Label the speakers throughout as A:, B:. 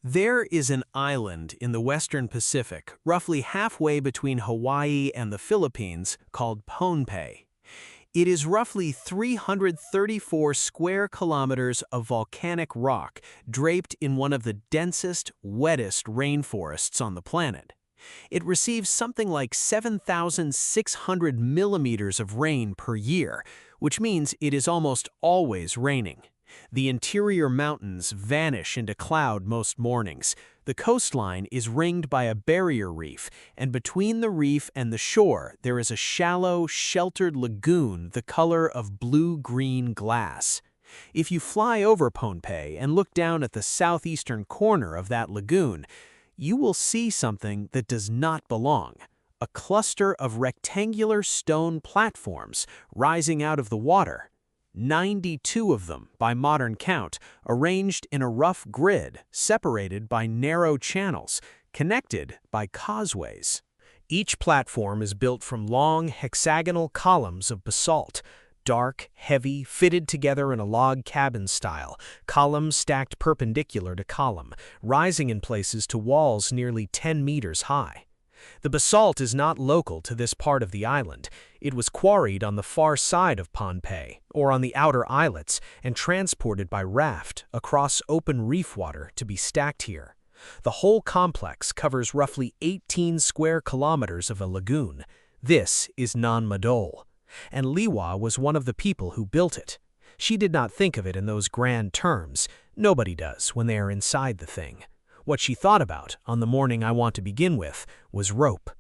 A: There is an island in the western Pacific, roughly halfway between Hawaii and the Philippines, called Pohnpei. It is roughly 334 square kilometers of volcanic rock draped in one of the densest, wettest rainforests on the planet. It receives something like 7,600 millimeters of rain per year, which means it is almost always raining. The interior mountains vanish into cloud most mornings. The coastline is ringed by a barrier reef, and between the reef and the shore there is a shallow, sheltered lagoon the color of blue-green glass. If you fly over Pohnpei and look down at the southeastern corner of that lagoon, you will see something that does not belong. A cluster of rectangular stone platforms rising out of the water. 92 of them, by modern count, arranged in a rough grid, separated by narrow channels, connected by causeways. Each platform is built from long, hexagonal columns of basalt, dark, heavy, fitted together in a log cabin style, columns stacked perpendicular to column, rising in places to walls nearly 10 meters high. The basalt is not local to this part of the island. It was quarried on the far side of Pohnpei, or on the outer islets, and transported by raft across open reef water to be stacked here. The whole complex covers roughly 18 square kilometers of a lagoon. This is Nan Madol, and Liwa was one of the people who built it. She did not think of it in those grand terms. Nobody does when they are inside the thing. What she thought about, on the morning I want to begin with, was rope.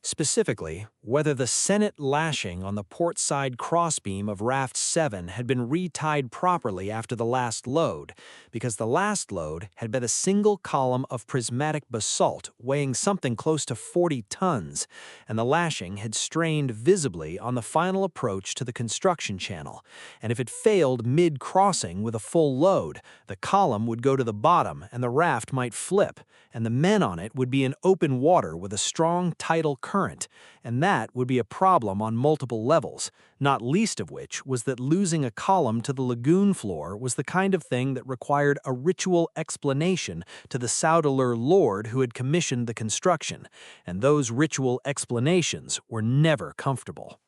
A: Specifically, whether the Senate lashing on the port side crossbeam of Raft 7 had been retied properly after the last load, because the last load had been a single column of prismatic basalt weighing something close to 40 tons, and the lashing had strained visibly on the final approach to the construction channel, and if it failed mid-crossing with a full load, the column would go to the bottom and the raft might flip, and the men on it would be in open water with a strong tidal current, and that would be a problem on multiple levels, not least of which was that losing a column to the lagoon floor was the kind of thing that required a ritual explanation to the Saudalar lord who had commissioned the construction, and those ritual explanations were never comfortable.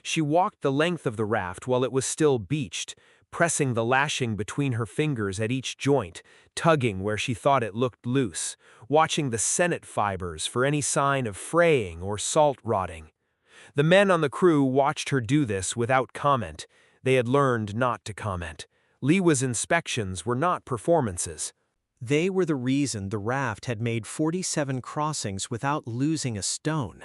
A: She walked the length of the raft while it was still beached, pressing the lashing between her fingers at each joint, tugging where she thought it looked loose, watching the Senate fibers for any sign of fraying or salt rotting. The men on the crew watched her do this without comment. They had learned not to comment. Liwa's inspections were not performances. They were the reason the raft had made 47 crossings without losing a stone.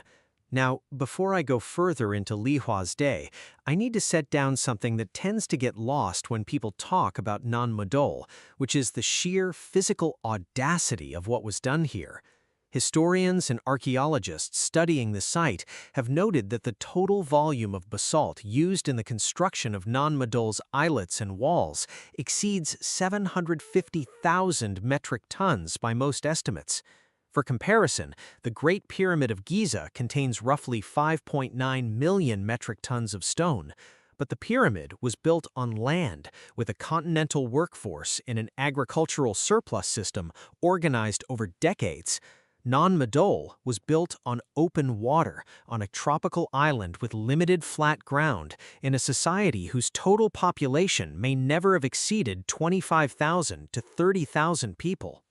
A: Now, before I go further into Liwa's day, I need to set down something that tends to get lost when people talk about Nan Madol, which is the sheer physical audacity of what was done here. Historians and archaeologists studying the site have noted that the total volume of basalt used in the construction of Nan Madol's islets and walls exceeds 750,000 metric tons by most estimates. For comparison, the Great Pyramid of Giza contains roughly 5.9 million metric tons of stone, but the pyramid was built on land with a continental workforce in an agricultural surplus system organized over decades. Nan Madol was built on open water on a tropical island with limited flat ground in a society whose total population may never have exceeded 25,000 to 30,000 people.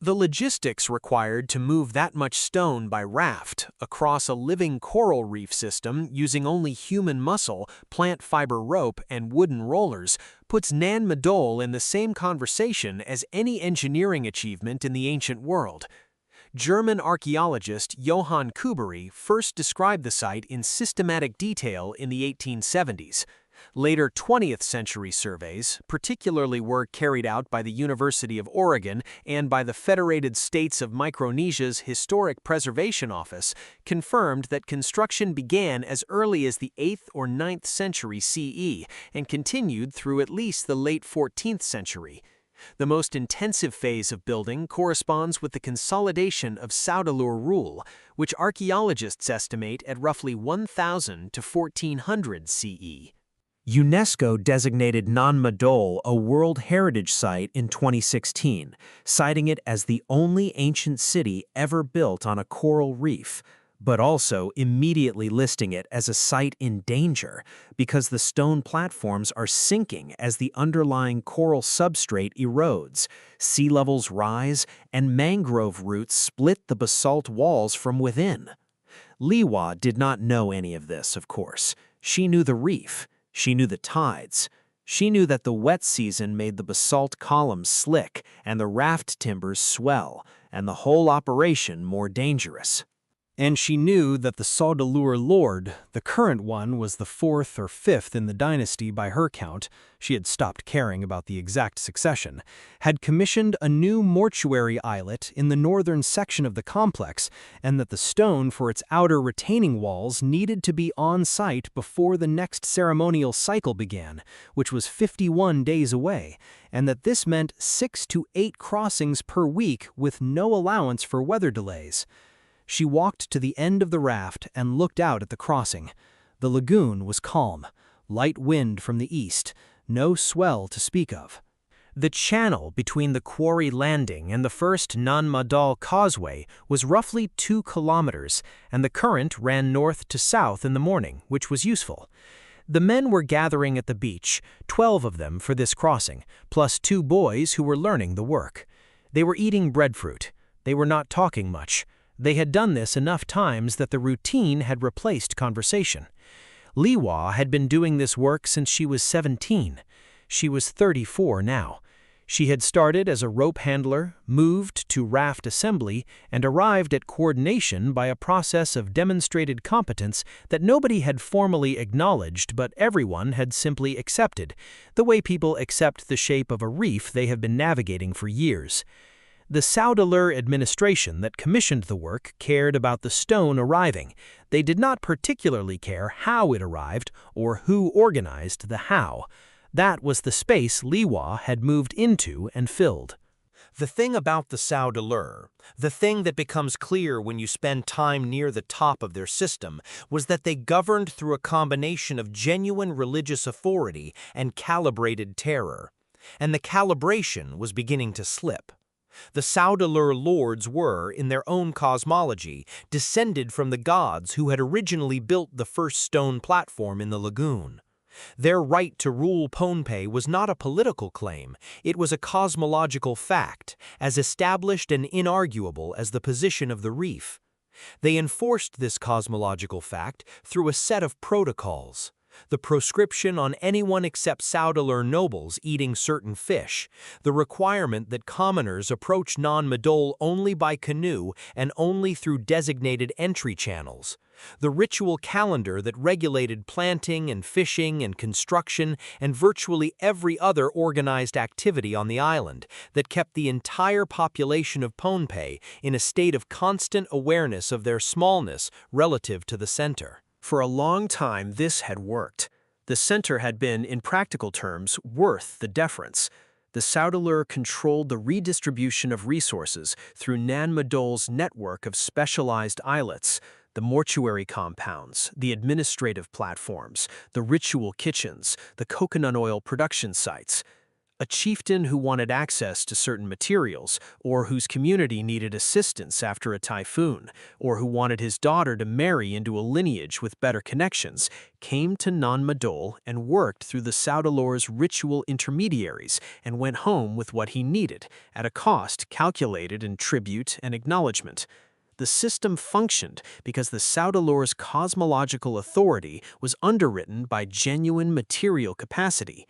A: The logistics required to move that much stone by raft across a living coral reef system using only human muscle, plant fiber rope, and wooden rollers puts Nan Madol in the same conversation as any engineering achievement in the ancient world. German archaeologist Johann Kuberi first described the site in systematic detail in the 1870s. Later 20th century surveys, particularly work carried out by the University of Oregon and by the Federated States of Micronesia's Historic Preservation Office, confirmed that construction began as early as the 8th or 9th century CE and continued through at least the late 14th century. The most intensive phase of building corresponds with the consolidation of Saudalar rule, which archaeologists estimate at roughly 1000 to 1400 CE.
B: UNESCO designated Nan Madol a World Heritage Site in 2016, citing it as the only ancient city ever built on a coral reef, but also immediately listing it as a site in danger because the stone platforms are sinking as the underlying coral substrate erodes, sea levels rise, and mangrove roots split the basalt walls from within. Liwa did not know any of this, of course. She knew the reef. She knew the tides. She knew that the wet season made the basalt columns slick and the raft timbers swell, and the whole operation more dangerous.
A: And she knew that the Saudeleur Lord, the current one, was the fourth or fifth in the dynasty by her count, she had stopped caring about the exact succession, had commissioned a new mortuary islet in the northern section of the complex, and that the stone for its outer retaining walls needed to be on site before the next ceremonial cycle began, which was 51 days away, and that this meant 6 to 8 crossings per week with no allowance for weather delays. She walked to the end of the raft and looked out at the crossing. The lagoon was calm, light wind from the east, no swell to speak of. The channel between the quarry landing and the first Nan Madol causeway was roughly 2 kilometers, and the current ran north to south in the morning, which was useful. The men were gathering at the beach, 12 of them for this crossing, plus 2 boys who were learning the work. They were eating breadfruit. They were not talking much. They had done this enough times that the routine had replaced conversation. Liwa had been doing this work since she was 17. She was 34 now. She had started as a rope handler, moved to raft assembly, and arrived at coordination by a process of demonstrated competence that nobody had formally acknowledged but everyone had simply accepted, the way people accept the shape of a reef they have been navigating for years. The Saudeleur administration that commissioned the work cared about the stone arriving. They did not particularly care how it arrived or who organized the how. That was the space Liwa had moved into and filled.
B: The thing about the Saudeleur, the thing that becomes clear when you spend time near the top of their system, was that they governed through a combination of genuine religious authority and calibrated terror. And the calibration was beginning to slip. The Saudeleur lords were, in their own cosmology, descended from the gods who had originally built the first stone platform in the lagoon. Their right to rule Pohnpei was not a political claim, it was a cosmological fact, as established and inarguable as the position of the reef. They enforced this cosmological fact through a set of protocols. The proscription on anyone except Saudeleur nobles eating certain fish, the requirement that commoners approach Nan Madol only by canoe and only through designated entry channels, the ritual calendar that regulated planting and fishing and construction and virtually every other organized activity on the island that kept the entire population of Pohnpei in a state of constant awareness of their smallness relative to the center. For a long time, this had worked. The center had been, in practical terms, worth the deference. The Saudeleur controlled the redistribution of resources through Nan Madol's network of specialized islets, the mortuary compounds, the administrative platforms, the ritual kitchens, the coconut oil production sites. A chieftain who wanted access to certain materials, or whose community needed assistance after a typhoon, or who wanted his daughter to marry into a lineage with better connections, came to Nan Madol and worked through the Saudeleur's ritual intermediaries and went home with what he needed, at a cost calculated in tribute and acknowledgement. The system functioned because the Saudeleur's cosmological authority was underwritten by genuine material capacity.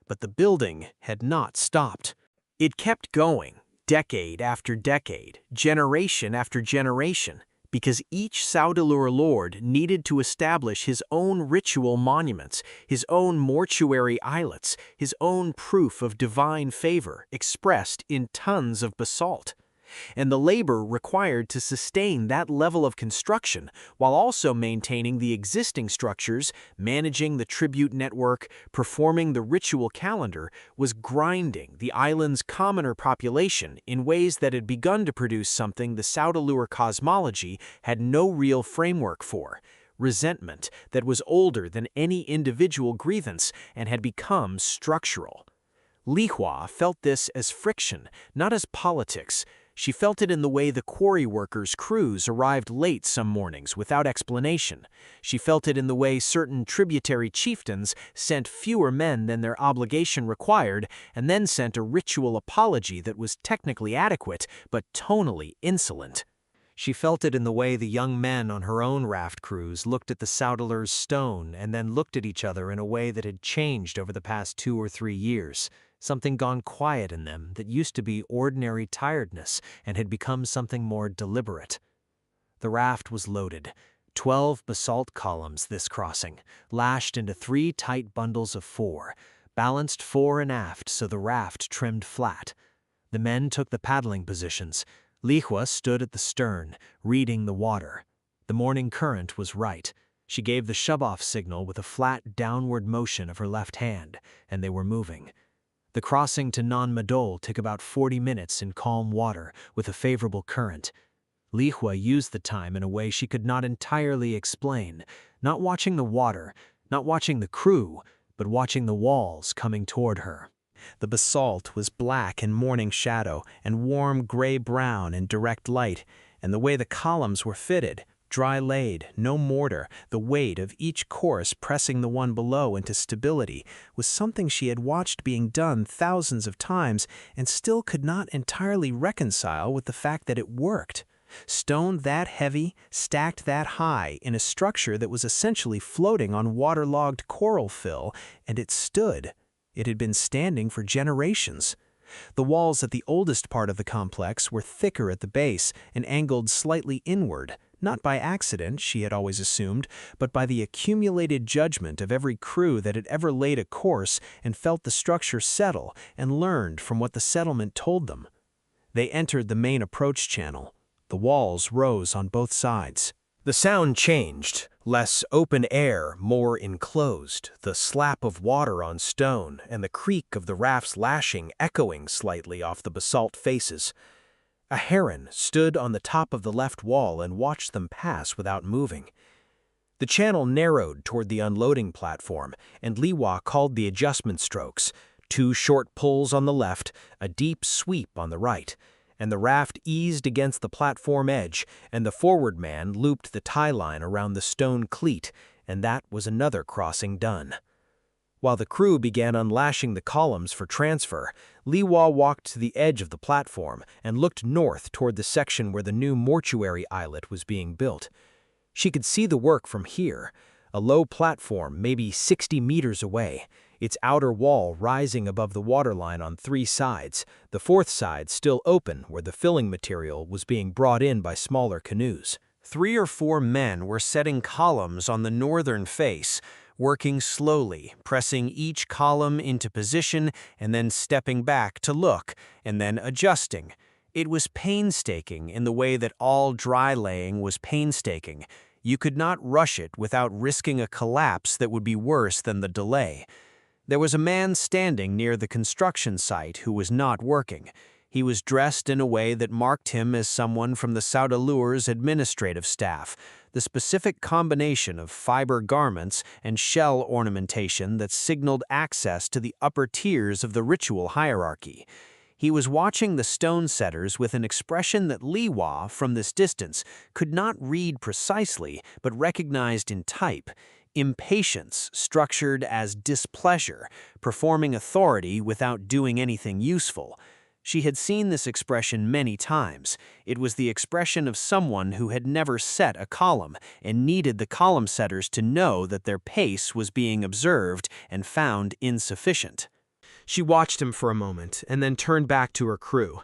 B: But the building had not stopped. It kept going, decade after decade, generation after generation, because each Saudeleur lord needed to establish his own ritual monuments, his own mortuary islets, his own proof of divine favor expressed in tons of basalt. And the labor required to sustain that level of construction while also maintaining the existing structures, managing the tribute network, performing the ritual calendar, was grinding the island's commoner population in ways that had begun to produce something the Saudeleur cosmology had no real framework for:
A: resentment that was older than any individual grievance and had become structural. Li Hua felt this as friction, not as politics. She felt it in the way the quarry workers' crews arrived late some mornings without explanation. She felt it in the way certain tributary chieftains sent fewer men than their obligation required and then sent a ritual apology that was technically adequate but tonally insolent. She felt it in the way the young men on her own raft crews looked at the Saudelur's stone and then looked at each other in a way that had changed over the past 2 or 3 years. Something gone quiet in them that used to be ordinary tiredness and had become something more deliberate. The raft was loaded. 12 basalt columns this crossing, lashed into 3 tight bundles of 4, balanced fore and aft so the raft trimmed flat. The men took the paddling positions. Li Hua stood at the stern, reading the water. The morning current was right. She gave the shove-off signal with a flat downward motion of her left hand, and they were moving. The crossing to Nan Madol took about 40 minutes in calm water with a favorable current. Li Hua used the time in a way she could not entirely explain, not watching the water, not watching the crew, but watching the walls coming toward her. The basalt was black in morning shadow and warm gray-brown in direct light, and the way the columns were fitted, dry-laid, no mortar, the weight of each course pressing the one below into stability, was something she had watched being done thousands of times and still could not entirely reconcile with the fact that it worked. Stone that heavy, stacked that high in a structure that was essentially floating on waterlogged coral fill, and it stood. It had been standing for generations. The walls at the oldest part of the complex were thicker at the base and angled slightly inward, not by accident, she had always assumed, but by the accumulated judgment of every crew that had ever laid a course and felt the structure settle and learned from what the settlement told them. They entered the main approach channel. The walls rose on both sides. The sound changed, less open air, more enclosed, the slap of water on stone and the creak of the raft's lashing echoing slightly off the basalt faces. A heron stood on the top of the left wall and watched them pass without moving. The channel narrowed toward the unloading platform, and Li Hua called the adjustment strokes, 2 short pulls on the left, a deep sweep on the right, and the raft eased against the platform edge, and the forward man looped the tie line around the stone cleat, and that was another crossing done. While the crew began unlashing the columns for transfer, Li Hua walked to the edge of the platform and looked north toward the section where the new mortuary islet was being built. She could see the work from here, a low platform maybe 60 meters away, its outer wall rising above the waterline on 3 sides, the 4th side still open where the filling material was being brought in by smaller canoes. 3 or 4 men were setting columns on the northern face, working slowly, pressing each column into position and then stepping back to look, and then adjusting. It was painstaking in the way that all dry laying was painstaking. You could not rush it without risking a collapse that would be worse than the delay. There was a man standing near the construction site who was not working. He was dressed in a way that marked him as someone from the Saudelur's administrative staff, the specific combination of fiber garments and shell ornamentation that signaled access to the upper tiers of the ritual hierarchy. He was watching the stone setters with an expression that Li Hua, from this distance, could not read precisely but recognized in type. Impatience structured as displeasure, performing authority without doing anything useful. She had seen this expression many times. It was the expression of someone who had never set a column and needed the column setters to know that their pace was being observed and found insufficient. She watched him for a moment and then turned back to her crew.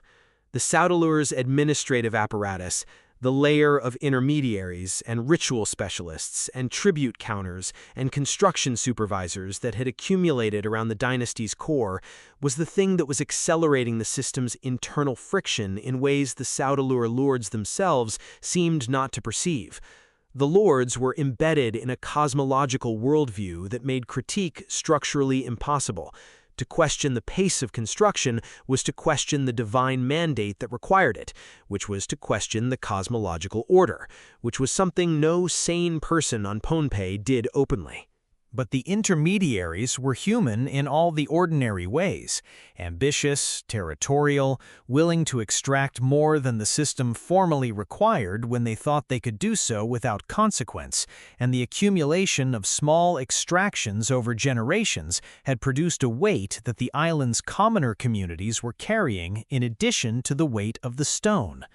A: The Saudelur's administrative apparatus, the layer of intermediaries and ritual specialists and tribute counters and construction supervisors that had accumulated around the dynasty's core, was the thing that was accelerating the system's internal friction in ways the Saudelur lords themselves seemed not to perceive. The lords were embedded in a cosmological worldview that made critique structurally impossible. To question the pace of construction was to question the divine mandate that required it, which was to question the cosmological order, which was something no sane person on Pohnpei did openly.
B: But the intermediaries were human in all the ordinary ways, ambitious, territorial, willing to extract more than the system formally required when they thought they could do so without consequence, and the accumulation of small extractions over generations had produced a weight that the island's commoner communities were carrying in addition to the weight of the stone.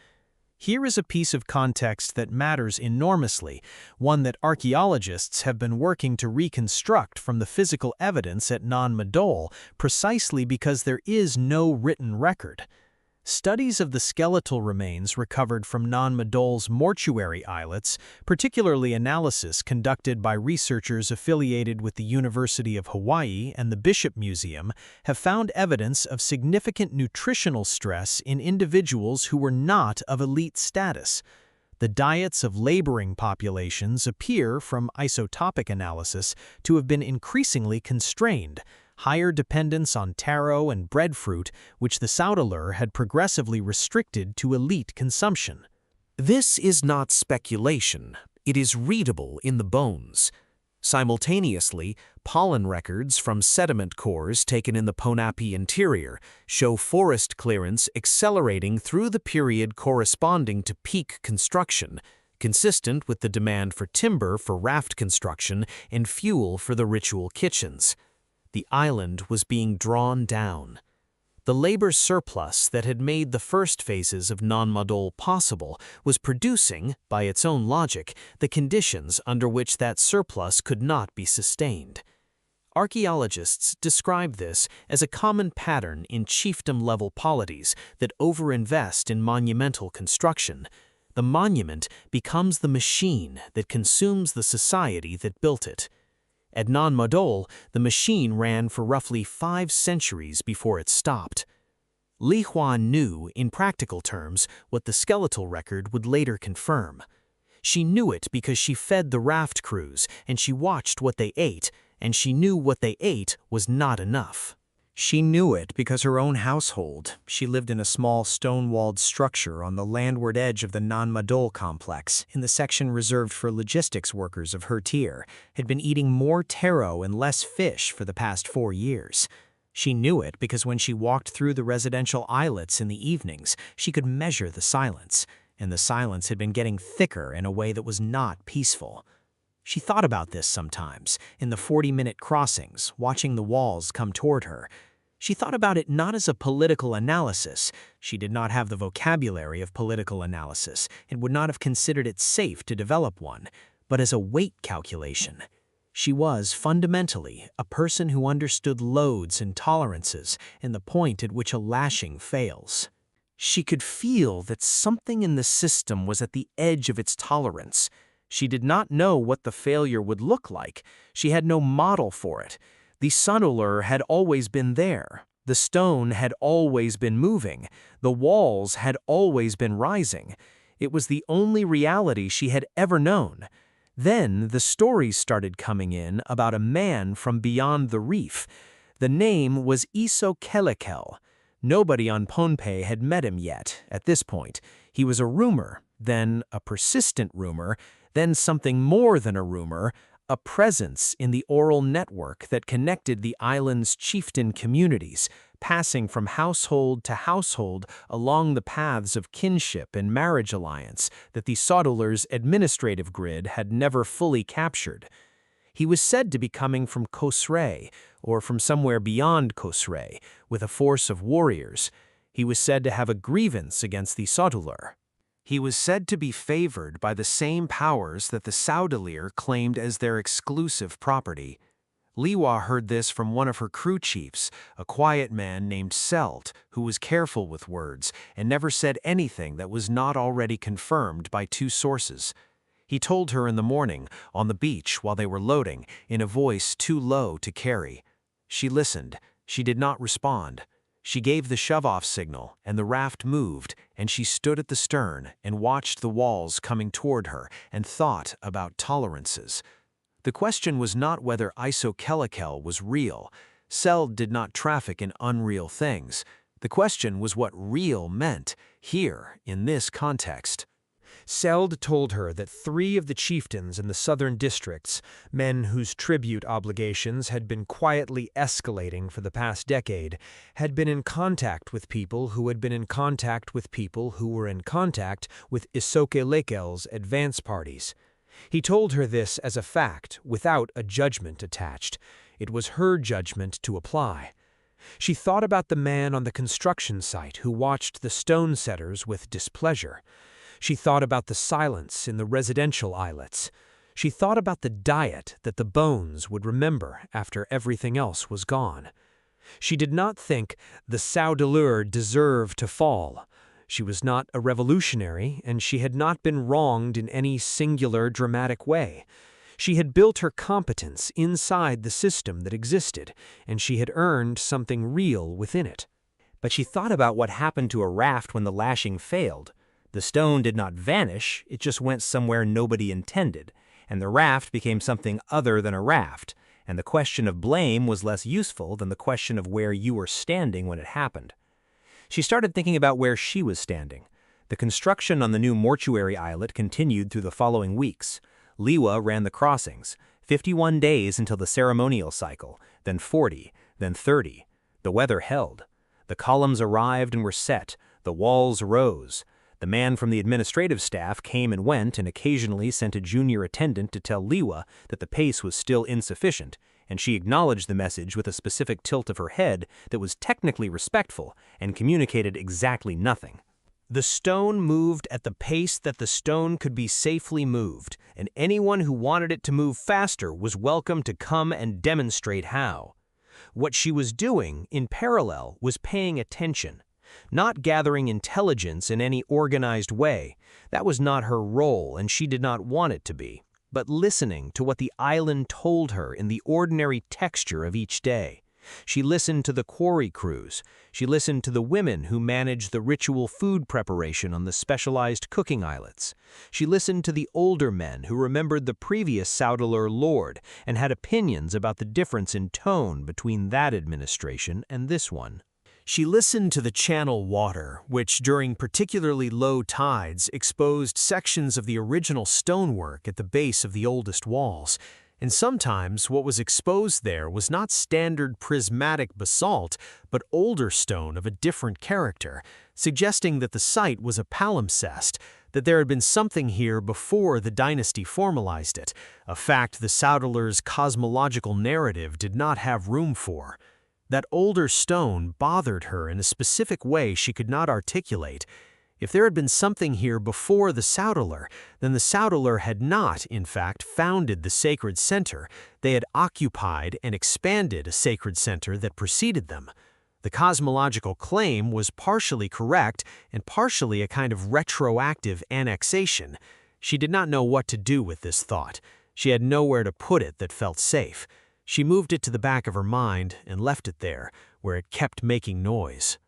B: Here is a piece of context that matters enormously, one that archaeologists have been working to reconstruct from the physical evidence at Nan Madol precisely because there is no written record. Studies of the skeletal remains recovered from Nan Madol's mortuary islets, particularly analysis conducted by researchers affiliated with the University of Hawaii and the Bishop Museum, have found evidence of significant nutritional stress in individuals who were not of elite status. The diets of laboring populations appear, from isotopic analysis, to have been increasingly constrained. Higher dependence on taro and breadfruit, which the Saudalur had progressively restricted to elite consumption.
A: This is not speculation. It is readable in the bones. Simultaneously, pollen records from sediment cores taken in the Ponape interior show forest clearance accelerating through the period corresponding to peak construction, consistent with the demand for timber for raft construction and fuel for the ritual kitchens. The island was being drawn down. The labor surplus that had made the first phases of Nan Madol possible was producing, by its own logic, the conditions under which that surplus could not be sustained. Archaeologists describe this as a common pattern in chiefdom-level polities that overinvest in monumental construction. The monument becomes the machine that consumes the society that built it. At Nan Madol, the machine ran for roughly 5 centuries before it stopped. Li Hua knew, in practical terms, what the skeletal record would later confirm. She knew it because she fed the raft crews, and she watched what they ate, and she knew what they ate was not enough. She knew it because her own household, she lived in a small stone-walled structure on the landward edge of the Nan Madol complex, in the section reserved for logistics workers of her tier, had been eating more taro and less fish for the past 4 years. She knew it because when she walked through the residential islets in the evenings, she could measure the silence, and the silence had been getting thicker in a way that was not peaceful. She thought about this sometimes, in the 40-minute crossings, watching the walls come toward her. She thought about it not as a political analysis. She did not have the vocabulary of political analysis and would not have considered it safe to develop one, but as a weight calculation. She was, fundamentally, a person who understood loads and tolerances and the point at which a lashing fails. She could feel that something in the system was at the edge of its tolerance. She did not know what the failure would look like. She had no model for it. The Saudalur had always been there. The stone had always been moving. The walls had always been rising. It was the only reality she had ever known. Then the stories started coming in about a man from beyond the reef. The name was Isokelekel. Nobody on Pohnpei had met him yet, at this point. He was a rumor, then a persistent rumor, then something more than a rumor, a presence in the oral network that connected the island's chieftain communities, passing from household to household along the paths of kinship and marriage alliance that the Saudalur's administrative grid had never fully captured. He was said to be coming from Khosrei, or from somewhere beyond Khosrei, with a force of warriors. He was said to have a grievance against the Saudalur. He was said to be favored by the same powers that the Saudalur claimed as their exclusive property. Liwa heard this from one of her crew chiefs, a quiet man named Selt, who was careful with words and never said anything that was not already confirmed by 2 sources. He told her in the morning, on the beach while they were loading, in a voice too low to carry. She listened. She did not respond. She gave the shove-off signal, and the raft moved, and she stood at the stern and watched the walls coming toward her and thought about tolerances. The question was not whether Isokelekel was real. Seld did not traffic in unreal things. The question was what real meant, here, in this context.
B: Seld told her that 3 of the chieftains in the southern districts, men whose tribute obligations had been quietly escalating for the past decade, had been in contact with people who had been in contact with people who were in contact with Isoke-Lekel's advance parties. He told her this as a fact, without a judgment attached. It was her judgment to apply. She thought about the man on the construction site who watched the stone setters with displeasure. She thought about the silence in the residential islets. She thought about the diet that the bones would remember after everything else was gone. She did not think the Saudeleur deserved to fall. She was not a revolutionary, and she had not been wronged in any singular dramatic way. She had built her competence inside the system that existed, and she had earned something real within it. But she thought about what happened to a raft when the lashing failed. The stone did not vanish, it just went somewhere nobody intended, and the raft became something other than a raft, and the question of blame was less useful than the question of where you were standing when it happened. She started thinking about where she was standing. The construction on the new mortuary islet continued through the following weeks. Liwa ran the crossings, 51 days until the ceremonial cycle, then 40, then 30. The weather held. The columns arrived and were set, the walls rose. The man from the administrative staff came and went and occasionally sent a junior attendant to tell Liwa that the pace was still insufficient, and she acknowledged the message with a specific tilt of her head that was technically respectful and communicated exactly nothing. The stone moved at the pace that the stone could be safely moved, and anyone who wanted it to move faster was welcome to come and demonstrate how. What she was doing, in parallel, was paying attention. Not gathering intelligence in any organized way. That was not her role, and she did not want it to be. But listening to what the island told her in the ordinary texture of each day. She listened to the quarry crews. She listened to the women who managed the ritual food preparation on the specialized cooking islets. She listened to the older men who remembered the previous Saudeleur lord and had opinions about the difference in tone between that administration and this one. She listened to the channel water, which during particularly low tides exposed sections of the original stonework at the base of the oldest walls. And sometimes what was exposed there was not standard prismatic basalt, but older stone of a different character, suggesting that the site was a palimpsest, that there had been something here before the dynasty formalized it, a fact the Saudeleur's cosmological narrative did not have room for. That older stone bothered her in a specific way she could not articulate. If there had been something here before the Saudeleur, then the Saudeleur had not, in fact, founded the sacred center. They had occupied and expanded a sacred center that preceded them. The cosmological claim was partially correct and partially a kind of retroactive annexation. She did not know what to do with this thought. She had nowhere to put it that felt safe. She moved it to the back of her mind and left it there, where it kept making noise.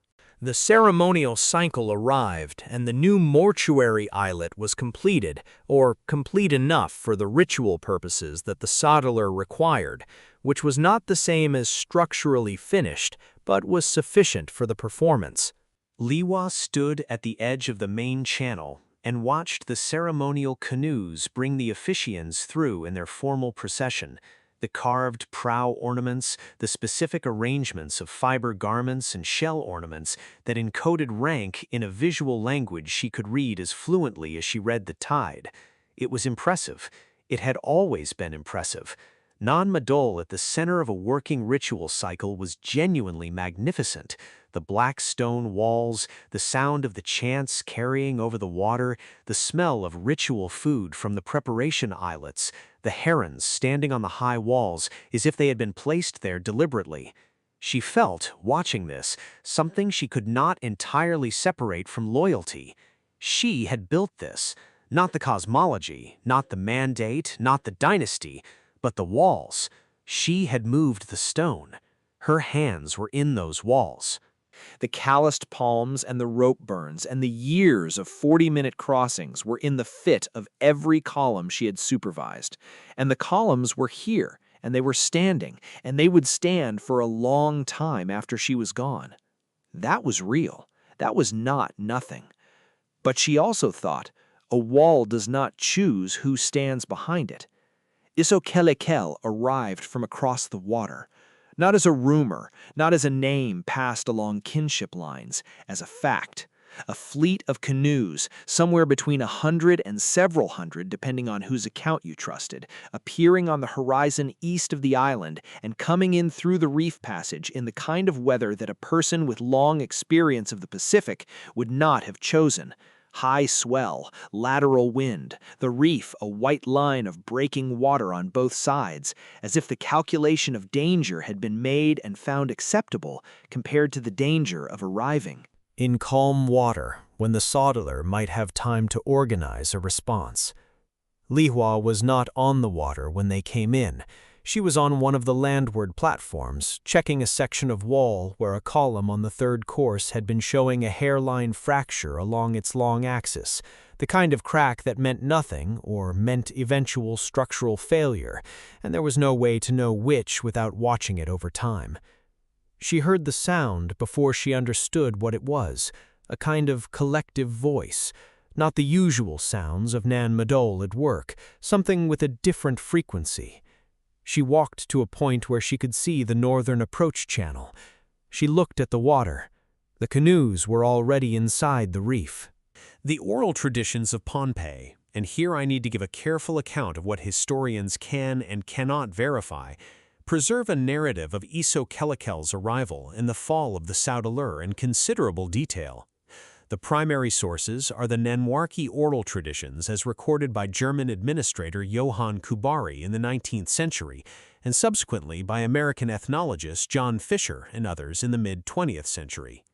B: The ceremonial cycle arrived, and the new mortuary islet was completed, or complete enough for the ritual purposes that the Saudeleur required, which was not the same as structurally finished, but was sufficient for the performance. Liwa stood at the edge of the main channel and watched the ceremonial canoes bring the officiants through in their formal procession. The carved prow ornaments, the specific arrangements of fiber garments and shell ornaments that encoded rank in a visual language she could read as fluently as she read the tide. It was impressive. It had always been impressive. Non-Madol at the center of a working ritual cycle was genuinely magnificent. The black stone walls, the sound of the chants carrying over the water, the smell of ritual food from the preparation islets, the herons standing on the high walls as if they had been placed there deliberately. She felt, watching this, something she could not entirely separate from loyalty. She had built this, not the cosmology, not the mandate, not the dynasty, but the walls. She had moved the stone. Her hands were in those walls. The calloused palms and the rope burns and the years of 40-minute crossings were in the fit of every column she had supervised. And the columns were here, and they were standing, and they would stand for a long time after she was gone. That was real. That was not nothing. But she also thought, a wall does not choose who stands behind it. Isokelekel arrived from across the water, not as a rumor, not as a name passed along kinship lines, as a fact. A fleet of canoes, somewhere between 100 and several hundred depending on whose account you trusted, appearing on the horizon east of the island and coming in through the reef passage in the kind of weather that a person with long experience of the Pacific would not have chosen. High swell, lateral wind, the reef a white line of breaking water on both sides, as if the calculation of danger had been made and found acceptable compared to the danger of arriving.
A: In calm water, when the Saudeler might have time to organize a response. Lihua was not on the water when they came in. She was on one of the landward platforms, checking a section of wall where a column on the third course had been showing a hairline fracture along its long axis, the kind of crack that meant nothing or meant eventual structural failure, and there was no way to know which without watching it over time. She heard the sound before she understood what it was, a kind of collective voice, not the usual sounds of Nan Madol at work, something with a different frequency. She walked to a point where she could see the northern approach channel. She looked at the water. The canoes were already inside the reef. The oral traditions of Pohnpei, and here I need to give a careful account of what historians can and cannot verify, preserve a narrative of Isokelekel's arrival and the fall of the Saudeler in considerable detail. The primary sources are the Nanwarki oral traditions as recorded by German administrator Johann Kubari in the 19th century, and subsequently by American ethnologist John Fisher and others in the mid-20th century.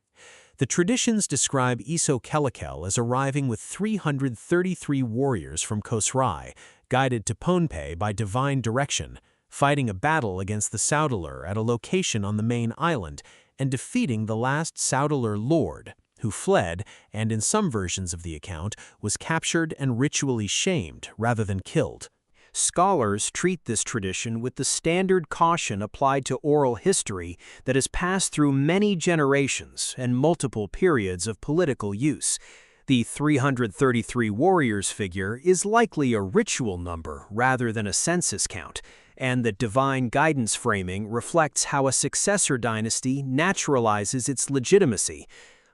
A: The traditions describe Isokelekel as arriving with 333 warriors from Kosrae, guided to Pohnpei by divine direction, fighting a battle against the Saudeler at a location on the main island, and defeating the last Saudeler lord, who fled and, in some versions of the account, was captured and ritually shamed rather than killed. Scholars treat this tradition with the standard caution applied to oral history that has passed through many generations and multiple periods of political use. The 333 warriors figure is likely a ritual number rather than a census count, and the divine guidance framing reflects how a successor dynasty naturalizes its legitimacy.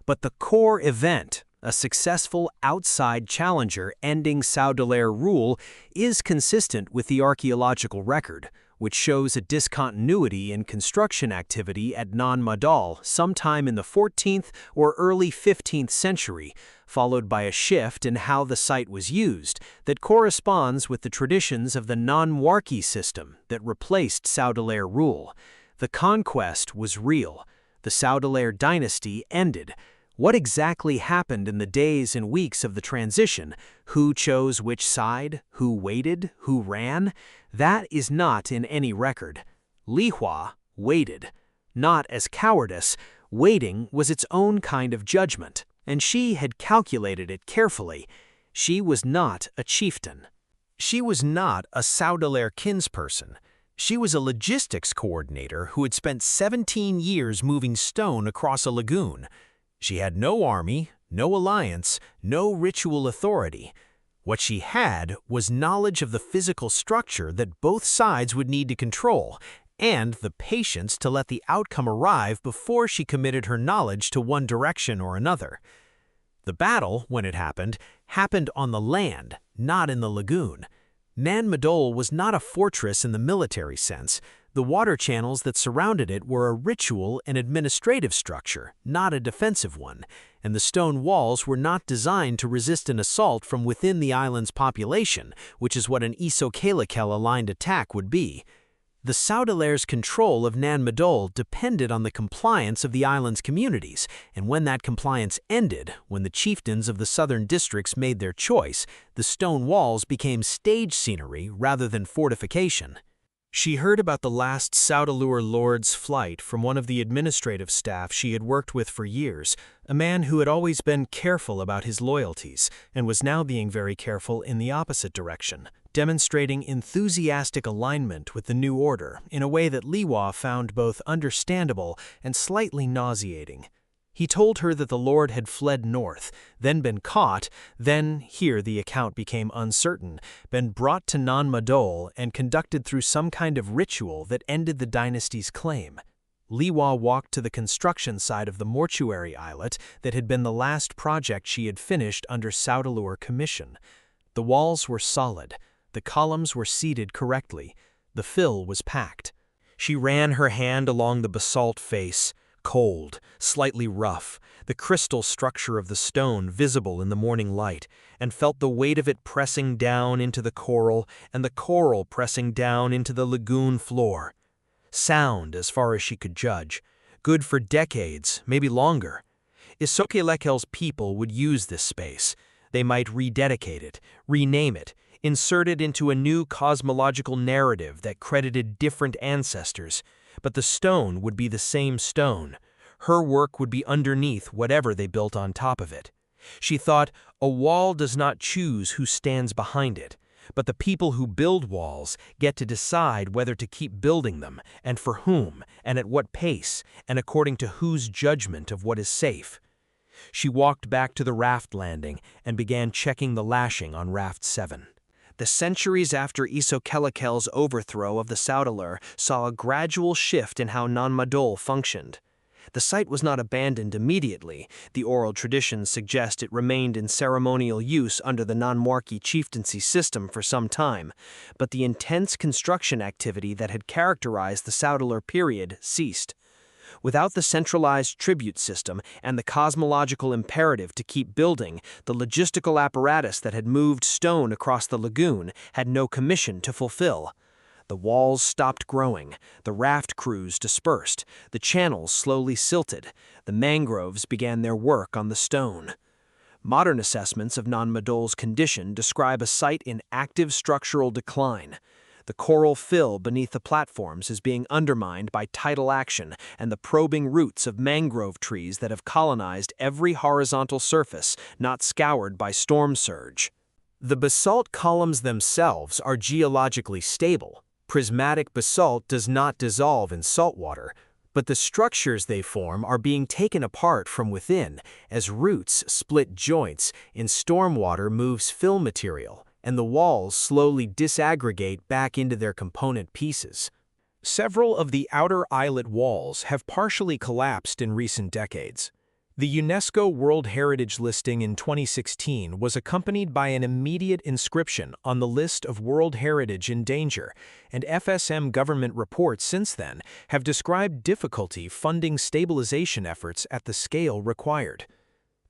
A: But the core event, a successful outside challenger ending Saudeler rule, is consistent with the archaeological record, which shows a discontinuity in construction activity at Nan Madol sometime in the 14th or early 15th century, followed by a shift in how the site was used that corresponds with the traditions of the Nanwarki system that replaced Saudeler rule. The conquest was real. The Saudeler dynasty ended. What exactly happened in the days and weeks of the transition? Who chose which side? Who waited? Who ran? That is not in any record. Lihua waited. Not as cowardice. Waiting was its own kind of judgment, and she had calculated it carefully. She was not a chieftain. She was not a Saudeler kinsperson. She was a logistics coordinator who had spent 17 years moving stone across a lagoon. She had no army, no alliance, no ritual authority. What she had was knowledge of the physical structure that both sides would need to control, and the patience to let the outcome arrive before she committed her knowledge to one direction or another. The battle, when it happened on the land, not in the lagoon. Nan Madol was not a fortress in the military sense. The water channels that surrounded it were a ritual and administrative structure, not a defensive one, and the stone walls were not designed to resist an assault from within the island's population, which is what an Isokelekel-aligned attack would be. The Saudeler's control of Nan Madol depended on the compliance of the island's communities, and when that compliance ended, when the chieftains of the southern districts made their choice, the stone walls became stage scenery rather than fortification. She heard about the last Saudeler lord's flight from one of the administrative staff she had worked with for years, a man who had always been careful about his loyalties and was now being very careful in the opposite direction, demonstrating enthusiastic alignment with the new order in a way that Liwa found both understandable and slightly nauseating. He told her that the Lord had fled north, then been caught, then, here the account became uncertain, been brought to Nan-Madol and conducted through some kind of ritual that ended the dynasty's claim. Liwa walked to the construction site of the mortuary islet that had been the last project she had finished under Saudeleur commission. The walls were solid, the columns were seated correctly, the fill was packed. She ran her hand along the basalt face, cold, slightly rough, the crystal structure of the stone visible in the morning light, and felt the weight of it pressing down into the coral and the coral pressing down into the lagoon floor. Sound, as far as she could judge, good for decades, maybe longer. Isokelekel's people would use this space. They might rededicate it, rename it, insert it into a new cosmological narrative that credited different ancestors, but the stone would be the same stone. Her work would be underneath whatever they built on top of it. She thought, a wall does not choose who stands behind it, but the people who build walls get to decide whether to keep building them, and for whom, and at what pace, and according to whose judgment of what is safe. She walked back to the raft landing and began checking the lashing on Raft 7. The centuries after Isokelekel's overthrow of the Saudeleur saw a gradual shift in how Nan-Madol functioned. The site was not abandoned immediately. The oral traditions suggest it remained in ceremonial use under the Nanmarki chieftaincy system for some time, but the intense construction activity that had characterized the Saudeleur period ceased. Without the centralized tribute system and the cosmological imperative to keep building, the logistical apparatus that had moved stone across the lagoon had no commission to fulfill. The walls stopped growing, the raft crews dispersed, the channels slowly silted, the mangroves began their work on the stone. Modern assessments of Nan-Madol's condition describe a site in active structural decline. The coral fill beneath the platforms is being undermined by tidal action and the probing roots of mangrove trees that have colonized every horizontal surface not scoured by storm surge. The basalt columns themselves are geologically stable. Prismatic basalt does not dissolve in salt water, but the structures they form are being taken apart from within as roots split joints in stormwater moves fill material, and the walls slowly disaggregate back into their component pieces. Several of the outer islet walls have partially collapsed in recent decades. The UNESCO World Heritage listing in 2016 was accompanied by an immediate inscription on the list of World Heritage in danger, and FSM government reports since then have described difficulty funding stabilization efforts at the scale required.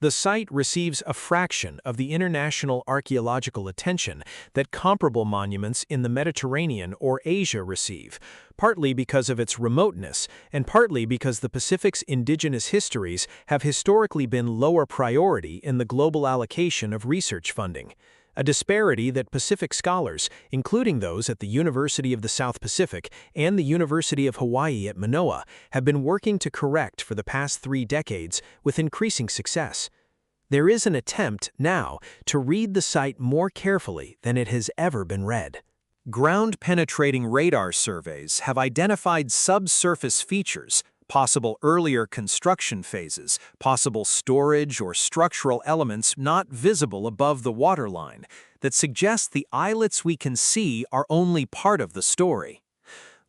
A: The site receives a fraction of the international archaeological attention that comparable monuments in the Mediterranean or Asia receive, partly because of its remoteness and partly because the Pacific's indigenous histories have historically been lower priority in the global allocation of research funding, a disparity that Pacific scholars, including those at the University of the South Pacific and the University of Hawaii at Manoa, have been working to correct for the past 3 decades with increasing success. There is an attempt now to read the site more carefully than it has ever been read. Ground-penetrating radar surveys have identified subsurface features, possible earlier construction phases, possible storage or structural elements not visible above the waterline, that suggest the islets we can see are only part of the story.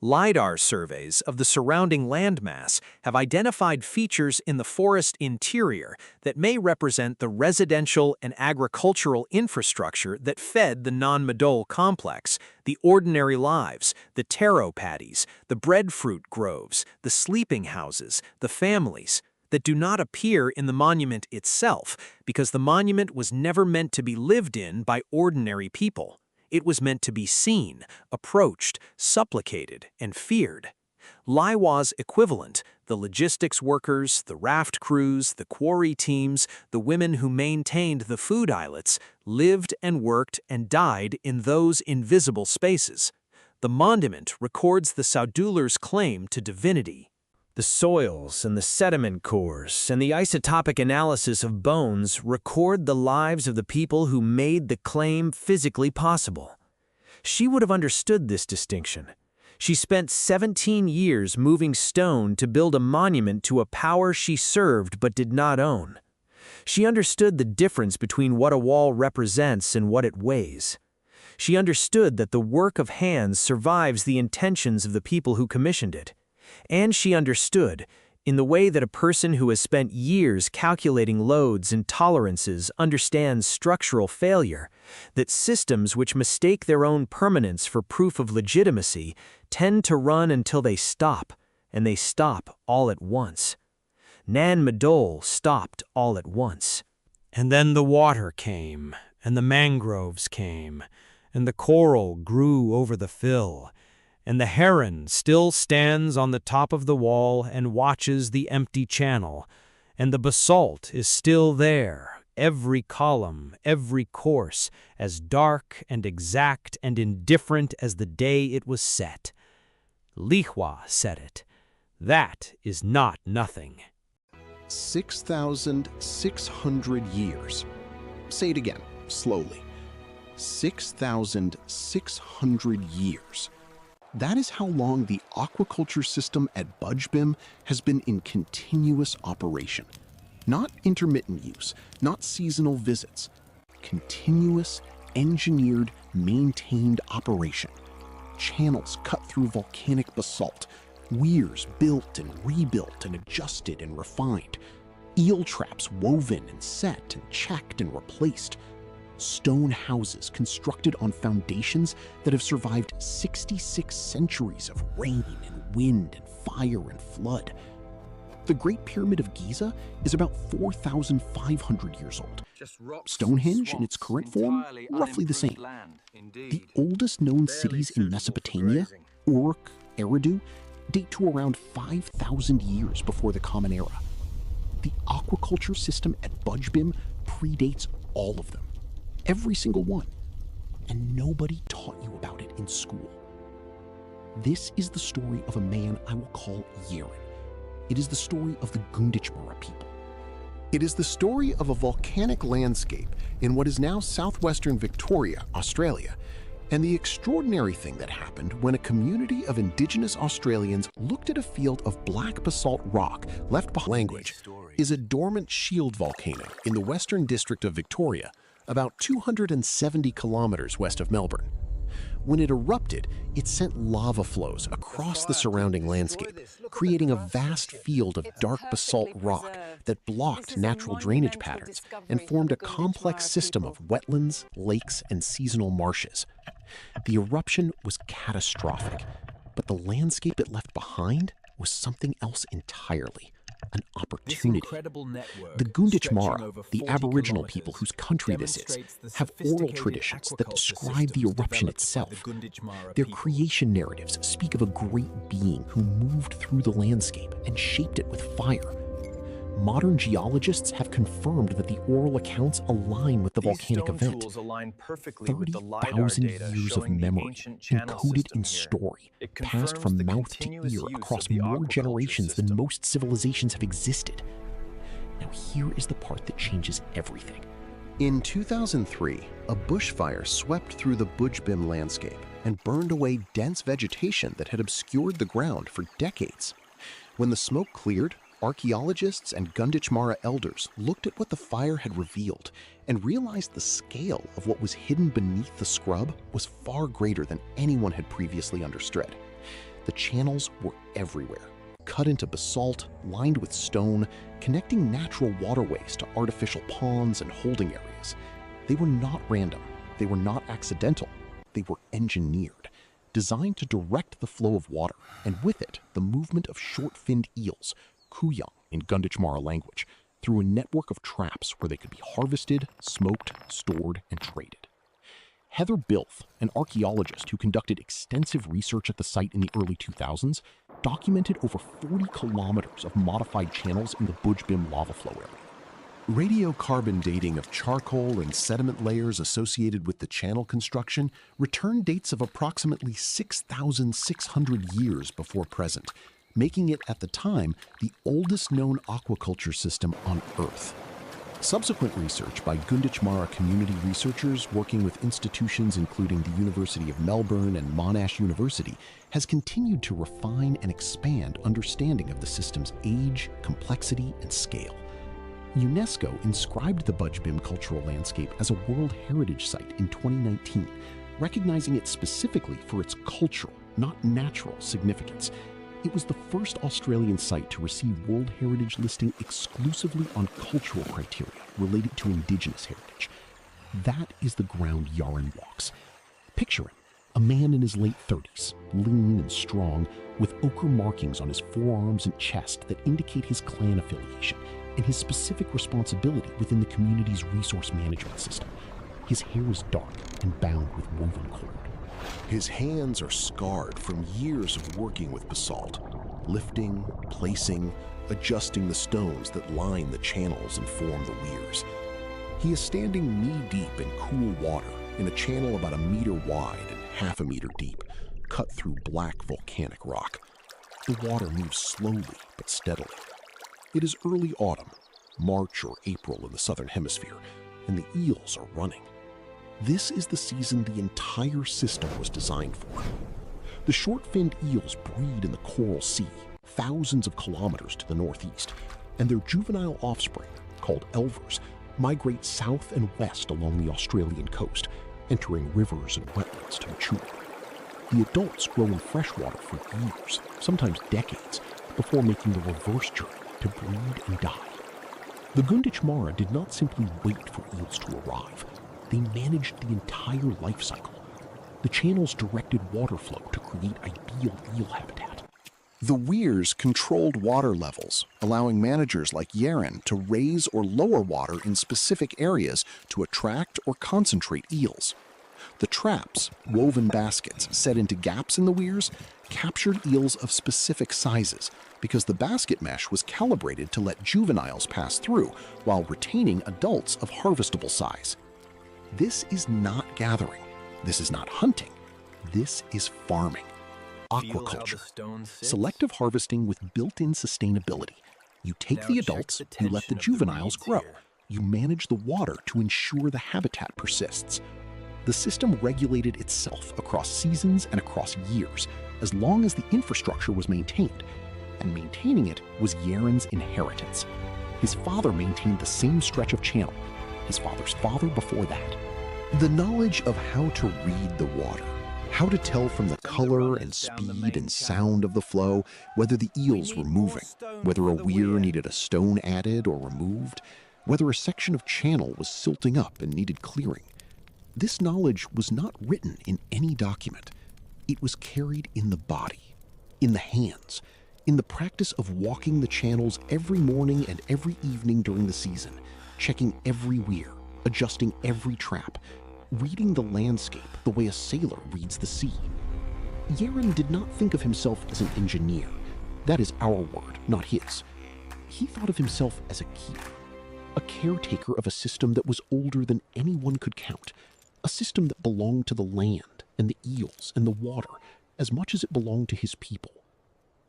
A: LiDAR surveys of the surrounding landmass have identified features in the forest interior that may represent the residential and agricultural infrastructure that fed the Nan-Madol complex, the ordinary lives, the taro paddies, the breadfruit groves, the sleeping houses, the families, that do not appear in the monument itself because the monument was never meant to be lived in by ordinary people. It was meant to be seen, approached, supplicated, and feared. Liwa's equivalent, the logistics workers, the raft crews, the quarry teams, the women who maintained the food islets, lived and worked and died in those invisible spaces. The monument records the Saudeler's claim to divinity. The soils and the sediment cores and the isotopic analysis of bones record the lives of the people who made the claim physically possible. She would have understood this distinction. She spent 17 years moving stone to build a monument to a power she served but did not own. She understood the difference between what a wall represents and what it weighs. She understood that the work of hands survives the intentions of the people who commissioned it. And she understood, in the way that a person who has spent years calculating loads and tolerances understands structural failure, that systems which mistake their own permanence for proof of legitimacy tend to run until they stop, and they stop all at once. Nan Madol stopped all at once.
B: And then the water came, and the mangroves came, and the coral grew over the fill, and the heron still stands on the top of the wall and watches the empty channel, and the basalt is still there, every column, every course, as dark and exact and indifferent as the day it was set. Lihua said it. That is not nothing.
C: 6,600 years. Say it again, slowly. 6,600 years. That is how long the aquaculture system at Budjbem has been in continuous operation. Not intermittent use, not seasonal visits. Continuous, engineered, maintained operation. Channels cut through volcanic basalt, weirs built and rebuilt and adjusted and refined, eel traps woven and set and checked and replaced, stone houses constructed on foundations that have survived 66 centuries of rain and wind and fire and flood. The Great Pyramid of Giza is about 4,500 years old. Stonehenge, in its current form, roughly the same. The oldest known cities in Mesopotamia, Uruk, Eridu, date to around 5,000 years before the Common Era. The aquaculture system at Budjbem predates all of them. Every single one. And nobody taught you about it in school. This is the story of a man I will call Yeren. It is the story of the Gunditjmara people. It is the story of a volcanic landscape in what is now southwestern Victoria, Australia, and the extraordinary thing that happened when a community of indigenous Australians looked at a field of black basalt rock left behind. Language is a dormant shield volcano in the western district of Victoria, about 270 kilometers west of Melbourne. When it erupted, it sent lava flows across the surrounding landscape, creating a vast field of dark basalt rock that blocked natural drainage patterns and formed a complex system of wetlands, lakes, and seasonal marshes. The eruption was catastrophic, but the landscape it left behind was something else entirely. An opportunity. The Gunditjmara, the Aboriginal people whose country this is, have oral traditions that describe the eruption itself. Their creation narratives speak of a great being who moved through the landscape and shaped it with fire. Modern geologists have confirmed that the oral accounts align with the volcanic event. 30,000 years of memory, encoded in story, passed from mouth to ear across more generations than most civilizations have existed. Now here is the part that changes everything. In 2003, a bushfire swept through the Budjbem landscape and burned away dense vegetation that had obscured the ground for decades. When the smoke cleared, archaeologists and Gunditjmara elders looked at what the fire had revealed and realized the scale of what was hidden beneath the scrub was far greater than anyone had previously understood. The channels were everywhere, cut into basalt, lined with stone, connecting natural waterways to artificial ponds and holding areas. They were not random, they were not accidental, they were engineered, designed to direct the flow of water, and with it, the movement of short-finned eels, kuyang in Gunditjmara language, through a network of traps where they could be harvested, smoked, stored, and traded. Heather Bilth, an archaeologist who conducted extensive research at the site in the early 2000s, documented over 40 kilometers of modified channels in the Budjbem lava flow area. Radiocarbon dating of charcoal and sediment layers associated with the channel construction return dates of approximately 6,600 years before present, making it at the time the oldest known aquaculture system on Earth. Subsequent research by Gunditjmara community researchers working with institutions including the University of Melbourne and Monash University has continued to refine and expand understanding of the system's age, complexity, and scale. UNESCO inscribed the Budj cultural landscape as a World Heritage Site in 2019, recognizing it specifically for its cultural, not natural, significance. It was the first Australian site to receive World Heritage listing exclusively on cultural criteria related to Indigenous heritage. That is the ground Yaren walks. Picture him, a man in his late 30s, lean and strong, with ochre markings on his forearms and chest that indicate his clan affiliation and his specific responsibility within the community's resource management system. His hair is dark and bound with woven cord. His hands are scarred from years of working with basalt, lifting, placing, adjusting the stones that line the channels and form the weirs. He is standing knee-deep in cool water in a channel about 1 meter wide and half a meter deep, cut through black volcanic rock. The water moves slowly but steadily. It is early autumn, March or April in the southern hemisphere, and the eels are running. This is the season the entire system was designed for. The short-finned eels breed in the Coral Sea, thousands of kilometers to the northeast, and their juvenile offspring, called elvers, migrate south and west along the Australian coast, entering rivers and wetlands to mature. The adults grow in freshwater for years, sometimes decades, before making the reverse journey to breed and die. The Gunditjmara did not simply wait for eels to arrive. They managed the entire life cycle. The channels directed water flow to create ideal eel habitat. The weirs controlled water levels, allowing managers like Yaren to raise or lower water in specific areas to attract or concentrate eels. The traps, woven baskets set into gaps in the weirs, captured eels of specific sizes because the basket mesh was calibrated to let juveniles pass through while retaining adults of harvestable size. This is not gathering. This is not hunting. This is farming. Aquaculture. Selective harvesting with built-in sustainability. You take the adults, you let the juveniles grow. You manage the water to ensure the habitat persists. The system regulated itself across seasons and across years, as long as the infrastructure was maintained. And maintaining it was Yaren's inheritance. His father maintained the same stretch of channel. His father's father before that. The knowledge of how to read the water, how to tell from the color and speed and sound of the flow whether the eels were moving, whether a weir needed a stone added or removed, whether a section of channel was silting up and needed clearing. This knowledge was not written in any document. It was carried in the body, in the hands, in the practice of walking the channels every morning and every evening during the season, checking every weir, adjusting every trap, reading the landscape the way a sailor reads the sea. Yaren did not think of himself as an engineer. That is our word, not his. He thought of himself as a keeper, a caretaker of a system that was older than anyone could count, a system that belonged to the land and the eels and the water as much as it belonged to his people.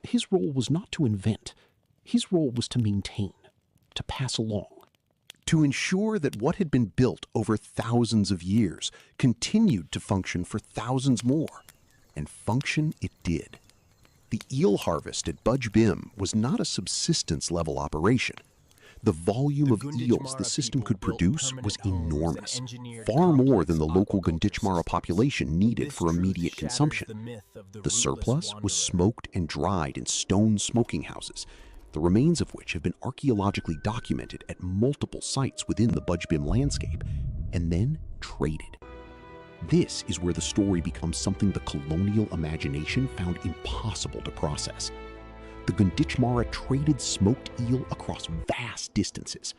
C: His role was not to invent. His role was to maintain, to pass along, to ensure that what had been built over thousands of years continued to function for thousands more. And function it did. The eel harvest at Budj was not a subsistence-level operation. The volume of eels the system could produce was enormous, far more than the local Gunditjmara population needed for immediate consumption. The surplus was smoked and dried in stone smoking houses, the remains of which have been archaeologically documented at multiple sites within the Budj landscape, and then traded. This is where the story becomes something the colonial imagination found impossible to process. The Gunditjmara traded smoked eel across vast distances.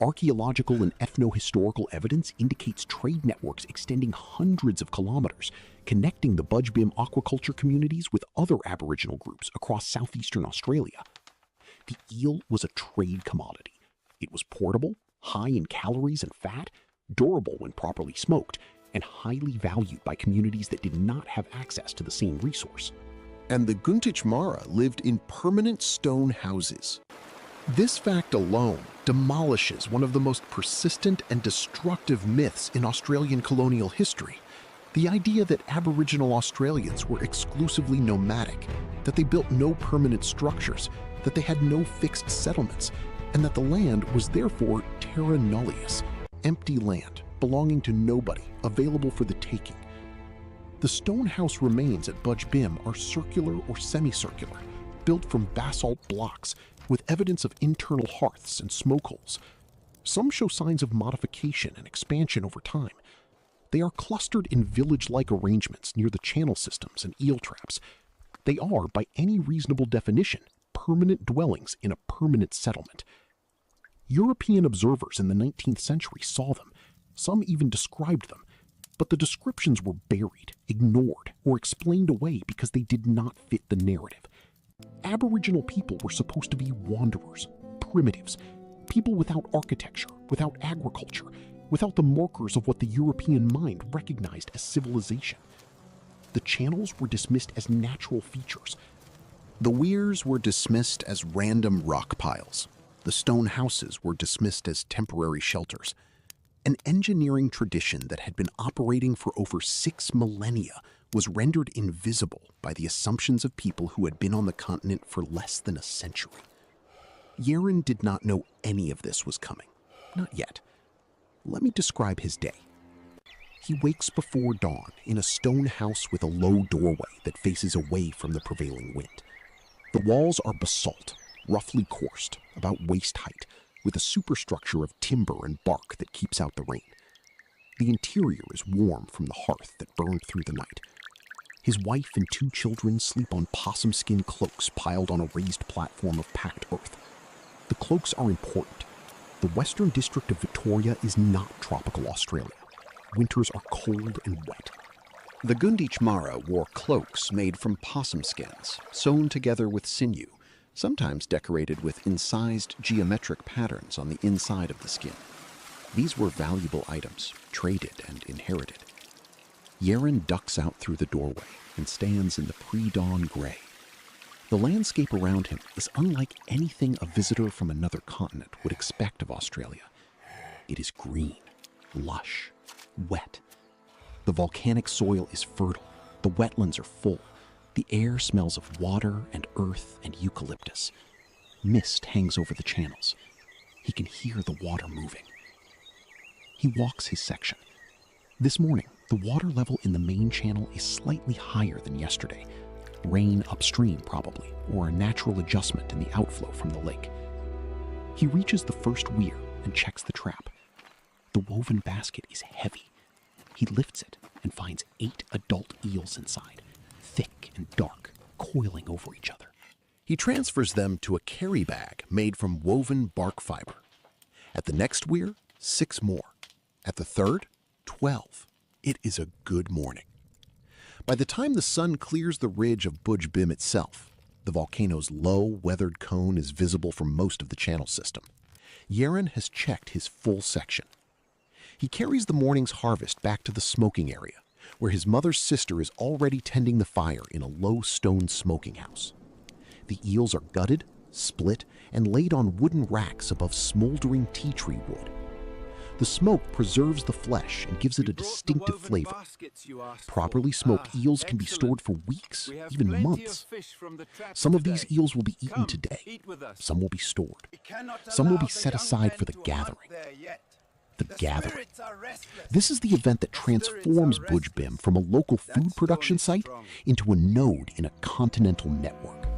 C: Archaeological and ethno-historical evidence indicates trade networks extending hundreds of kilometers, connecting the Budj aquaculture communities with other Aboriginal groups across southeastern Australia. The eel was a trade commodity. It was portable, high in calories and fat, durable when properly smoked, and highly valued by communities that did not have access to the same resource. And the Gunditjmara lived in permanent stone houses. This fact alone demolishes one of the most persistent and destructive myths in Australian colonial history. The idea that Aboriginal Australians were exclusively nomadic, that they built no permanent structures, that they had no fixed settlements, and that the land was therefore terra nullius, empty land belonging to nobody, available for the taking. The stone house remains at Budj are circular or semicircular, built from basalt blocks with evidence of internal hearths and smoke holes. Some show signs of modification and expansion over time. They are clustered in village-like arrangements near the channel systems and eel traps. They are, by any reasonable definition, permanent dwellings in a permanent settlement. European observers in the 19th century saw them. Some even described them. But the descriptions were buried, ignored, or explained away because they did not fit the narrative. Aboriginal people were supposed to be wanderers, primitives, people without architecture, without agriculture, without the markers of what the European mind recognized as civilization. The channels were dismissed as natural features.
D: The weirs were dismissed as random rock piles. The stone houses were dismissed as temporary shelters. An engineering tradition that had been operating for over 6 millennia was rendered invisible by the assumptions of people who had been on the continent for less than a century. Yeren did not know any of this was coming. Not yet. Let me describe his day. He wakes before dawn in a stone house with a low doorway that faces away from the prevailing wind. The walls are basalt, roughly coursed, about waist height, with a superstructure of timber and bark that keeps out the rain. The interior is warm from the hearth that burned through the night. His wife and 2 children sleep on possum skin cloaks piled on a raised platform of packed earth. The cloaks are important. The Western District of Victoria is not tropical Australia. Winters are cold and wet. The Gunditjmara wore cloaks made from possum skins, sewn together with sinew, sometimes decorated with incised geometric patterns on the inside of the skin. These were valuable items, traded and inherited. Yeren ducks out through the doorway and stands in the pre-dawn gray. The landscape around him is unlike anything a visitor from another continent would expect of Australia. It is green, lush, wet. The volcanic soil is fertile. The wetlands are full. The air smells of water and earth and eucalyptus. Mist hangs over the channels. He can hear the water moving. He walks his section. This morning, the water level in the main channel is slightly higher than yesterday. Rain upstream, probably, or a natural adjustment in the outflow from the lake. He reaches the first weir and checks the trap. The woven basket is heavy. He lifts it and finds 8 adult eels inside, thick and dark, coiling over each other.
C: He transfers them to a carry bag made from woven bark fiber. At the next weir, 6 more. At the third, 12. It is a good morning. By the time the sun clears the ridge of Budj itself, the volcano's low, weathered cone is visible from most of the channel system. Yeren has checked his full section. He carries the morning's harvest back to the smoking area, where his mother's sister is already tending the fire in a low stone smoking house. The eels are gutted, split, and laid on wooden racks above smoldering tea tree wood. The smoke preserves the flesh and gives it a distinctive flavor. Properly smoked eels can be stored for weeks, even months. Some of these eels will be eaten today. Some will be stored. Some will be set aside for the gathering. The gathering. This is the event that transforms Budj from a local food production site into a node in a continental network.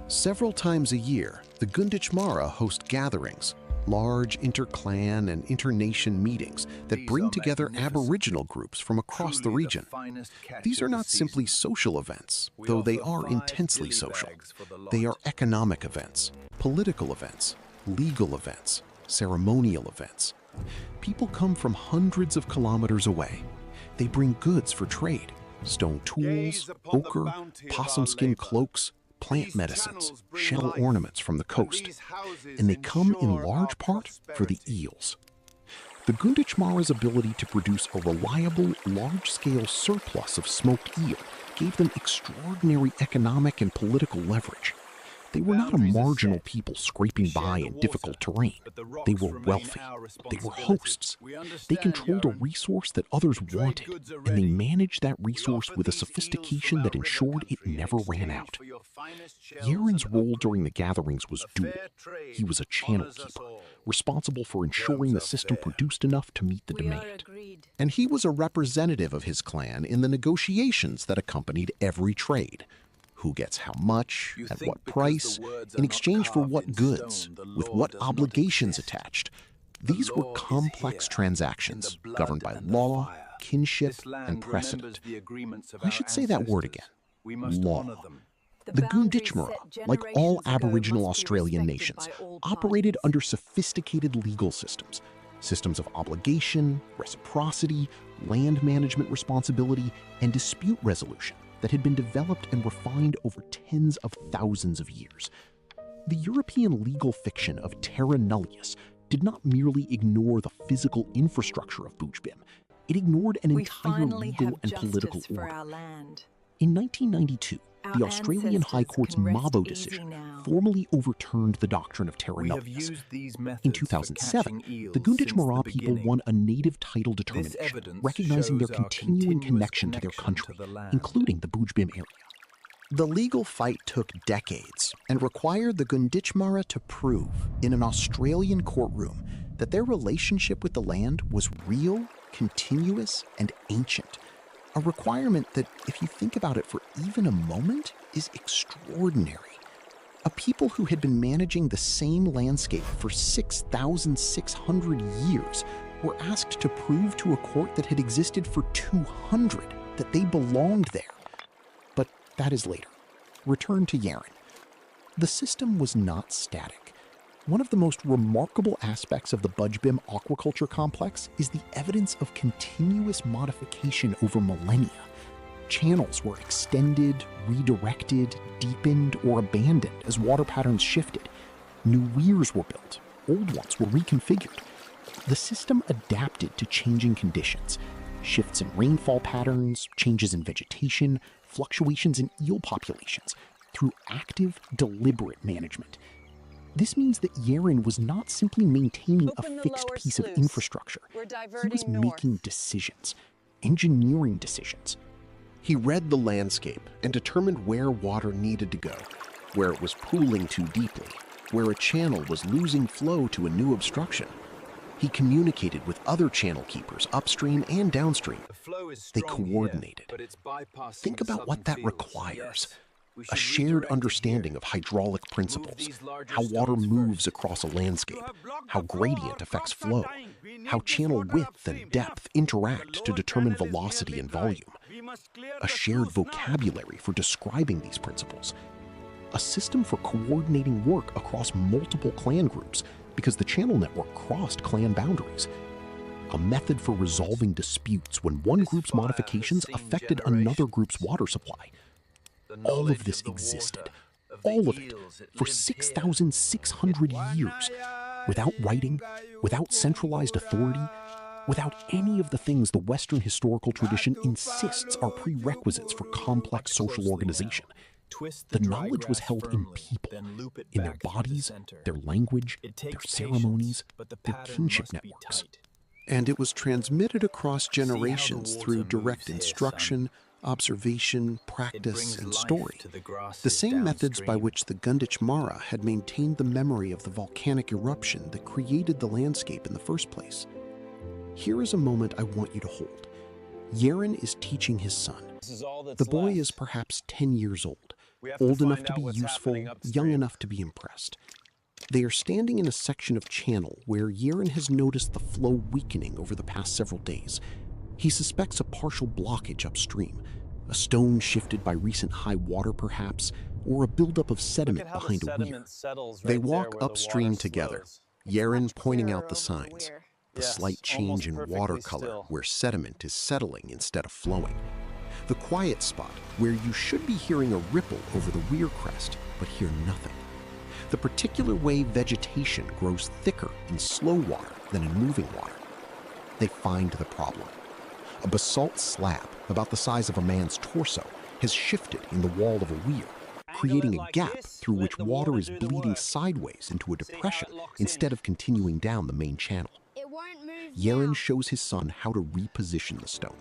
C: Several times a year, the Gunditjmara host gatherings, large inter-clan and inter-nation meetings that bring together Aboriginal groups from across the region. These are not simply social events, though they are intensely social. They are economic events, political events, legal events, ceremonial events. People come from hundreds of kilometers away. They bring goods for trade, stone tools, ochre, possum skin cloaks, plant medicines, shell ornaments from the coast, and they come in large part for the eels. The Gunditjmara's ability to produce a reliable, large-scale surplus of smoked eel gave them extraordinary economic and political leverage. They were not a marginal people scraping by in difficult terrain. They were wealthy. They were hosts. They controlled a resource that others wanted, and they managed that resource with a sophistication that ensured it never ran out. Yaren's role during the gatherings was dual. He was a channel keeper, responsible for ensuring the system produced enough to meet the demand. And he was a representative of his clan in the negotiations that accompanied every trade. Who gets how much, at what price, in exchange for what goods, with what obligations attached. These were complex transactions governed by law, kinship, and precedent. I should say that word again, law. The Gunditjmara, like all Aboriginal Australian nations, operated under sophisticated legal systems. Systems of obligation, reciprocity, land management responsibility, and dispute resolution that had been developed and refined over tens of thousands of years. The European legal fiction of terra nullius did not merely ignore the physical infrastructure of Budj. It ignored an entire legal and political order. In 1992, the Australian High Court's Mabo decision formally overturned the doctrine of terra nullius. In 2007, the Gunditjmara people won a native title determination, recognizing their continuing connection to their country, including the Budj area. The legal fight took decades and required the Gunditjmara to prove, in an Australian courtroom, that their relationship with the land was real, continuous, and ancient. A requirement that, if you think about it for even a moment, is extraordinary. A people who had been managing the same landscape for 6,600 years were asked to prove to a court that had existed for 200 that they belonged there. But that is later. Return to Yaren. The system was not static. One of the most remarkable aspects of the Budj aquaculture complex is the evidence of continuous modification over millennia. Channels were extended, redirected, deepened, or abandoned as water patterns shifted. New weirs were built, old ones were reconfigured. The system adapted to changing conditions. Shifts in rainfall patterns, changes in vegetation, fluctuations in eel populations, through active, deliberate management. This means that Yaren was not simply maintaining a fixed piece of infrastructure. He was making decisions, engineering decisions. He read the landscape and determined where water needed to go, where it was pooling too deeply, where a channel was losing flow to a new obstruction. He communicated with other channel keepers upstream and downstream. They coordinated. Think about what that requires. A shared understanding of hydraulic principles, how water moves across a landscape, how gradient affects flow, how channel width and depth interact to determine velocity and volume. A shared vocabulary for describing these principles. A system for coordinating work across multiple clan groups because the channel network crossed clan boundaries. A method for resolving disputes when one group's modifications affected another group's water supply. All of this existed, all of it, for 6,600 years, without writing, without centralized authority, without any of the things the Western historical tradition insists are prerequisites for complex social organization. The knowledge was held in people, in their bodies, their language, their ceremonies, their kinship networks. And it was transmitted across generations through direct instruction, observation, practice, and story. The same methods by which the Gunditjmara had maintained the memory of the volcanic eruption that created the landscape in the first place. Here is a moment I want you to hold. Yaren is teaching his son. The boy is perhaps 10 years old enough to be useful, young enough to be impressed. They are standing in a section of channel where Yaren has noticed the flow weakening over the past several days. He suspects a partial blockage upstream, a stone shifted by recent high water perhaps, or a buildup of sediment behind a weir. They walk upstream together, Yaren pointing out the signs, the slight change in water color where sediment is settling instead of flowing. The quiet spot where you should be hearing a ripple over the weir crest, but hear nothing. The particular way vegetation grows thicker in slow water than in moving water. They find the problem. A basalt slab, about the size of a man's torso, has shifted in the wall of a weir, creating a gap through which water is bleeding sideways into a depression instead of continuing down the main channel. Yaren shows his son how to reposition the stone,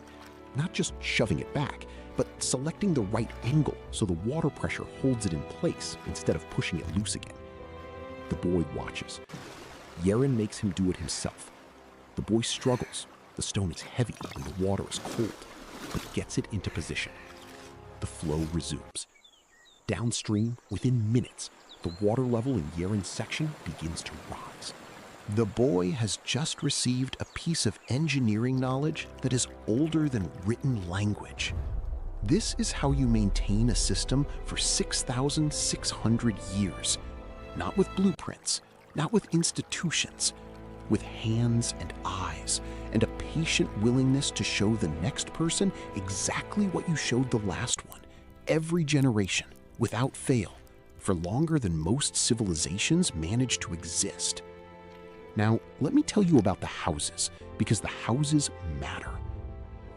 C: not just shoving it back, but selecting the right angle so the water pressure holds it in place instead of pushing it loose again. The boy watches. Yaren makes him do it himself. The boy struggles. The stone is heavy and the water is cold, but gets it into position. The flow resumes. Downstream, within minutes, the water level in Yaren's section begins to rise. The boy has just received a piece of engineering knowledge that is older than written language. This is how you maintain a system for 6,600 years. Not with blueprints, not with institutions, with hands and eyes, and a patient willingness to show the next person exactly what you showed the last one, every generation, without fail, for longer than most civilizations manage to exist. Now, let me tell you about the houses, because the houses matter.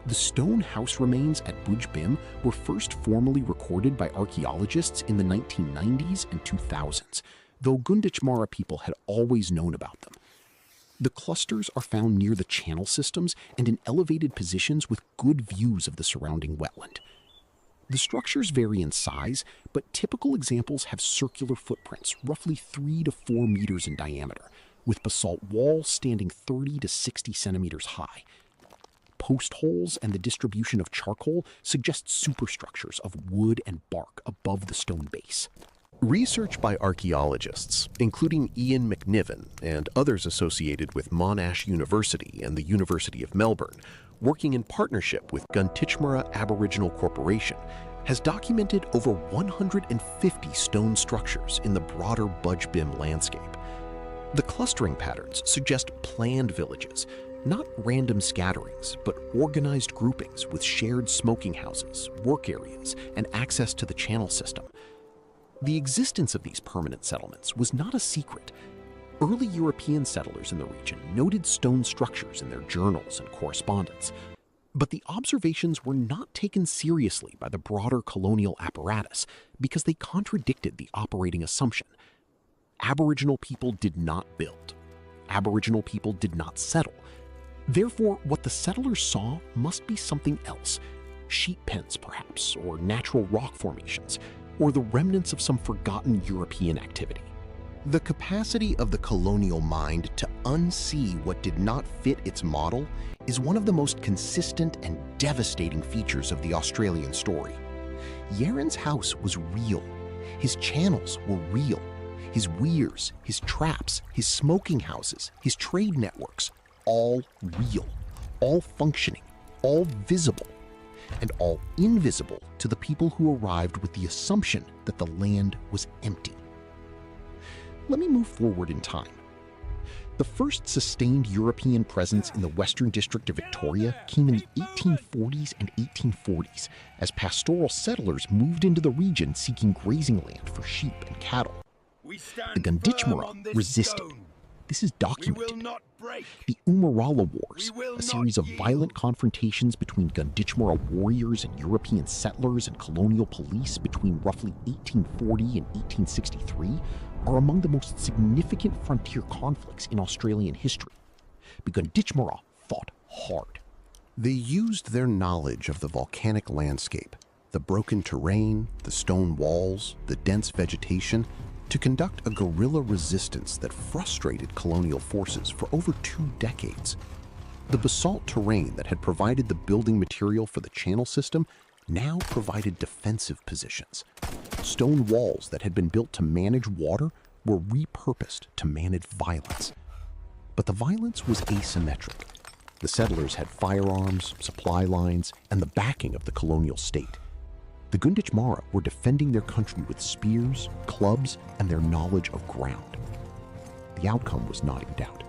C: The stone house remains at Budj were first formally recorded by archaeologists in the 1990s and 2000s, though Gunditjmara people had always known about them. The clusters are found near the channel systems and in elevated positions with good views of the surrounding wetland. The structures vary in size, but typical examples have circular footprints, roughly 3 to 4 meters in diameter, with basalt walls standing 30 to 60 centimeters high. Post holes and the distribution of charcoal suggest superstructures of wood and bark above the stone base.
D: Research by archaeologists, including Ian McNiven and others associated with Monash University and the University of Melbourne, working in partnership with Gunditjmara Aboriginal Corporation, has documented over 150 stone structures in the broader Budj landscape. The clustering patterns suggest planned villages, not random scatterings, but organized groupings with shared smoking houses, work areas, and access to the channel system. The existence of these permanent settlements was not a secret. Early European settlers in the region noted stone structures in their journals and correspondence, but the observations were not taken seriously by the broader colonial apparatus because they contradicted the operating assumption. Aboriginal people did not build. Aboriginal people did not settle. Therefore, what the settlers saw must be something else. Sheep pens, perhaps, or natural rock formations, or the remnants of some forgotten European activity. The capacity of the colonial mind to unsee what did not fit its model is one of the most consistent and devastating features of the Australian story. Yaren's house was real. His channels were real. His weirs, his traps, his smoking houses, his trade networks, all real, all functioning, all visible, and all invisible to the people who arrived with the assumption that the land was empty. Let me move forward in time. The first sustained European presence in the Western District of Victoria came in the 1840s and 1840s as pastoral settlers moved into the region seeking grazing land for sheep and cattle. The Gunditjmara resisted. This is documented. The Umarala Wars, a series of violent confrontations between Gunditjmara warriors and European settlers and colonial police between roughly 1840 and 1863, are among the most significant frontier conflicts in Australian history. The Gunditjmara fought hard. They used their knowledge of the volcanic landscape, the broken terrain, the stone walls, the dense vegetation, to conduct a guerrilla resistance that frustrated colonial forces for over 2 decades. The basalt terrain that had provided the building material for the channel system now provided defensive positions. Stone walls that had been built to manage water were repurposed to manage violence. But the violence was asymmetric. The settlers had firearms, supply lines, and the backing of the colonial state. The Gunditjmara were defending their country with spears, clubs, and their knowledge of ground. The outcome was not in doubt.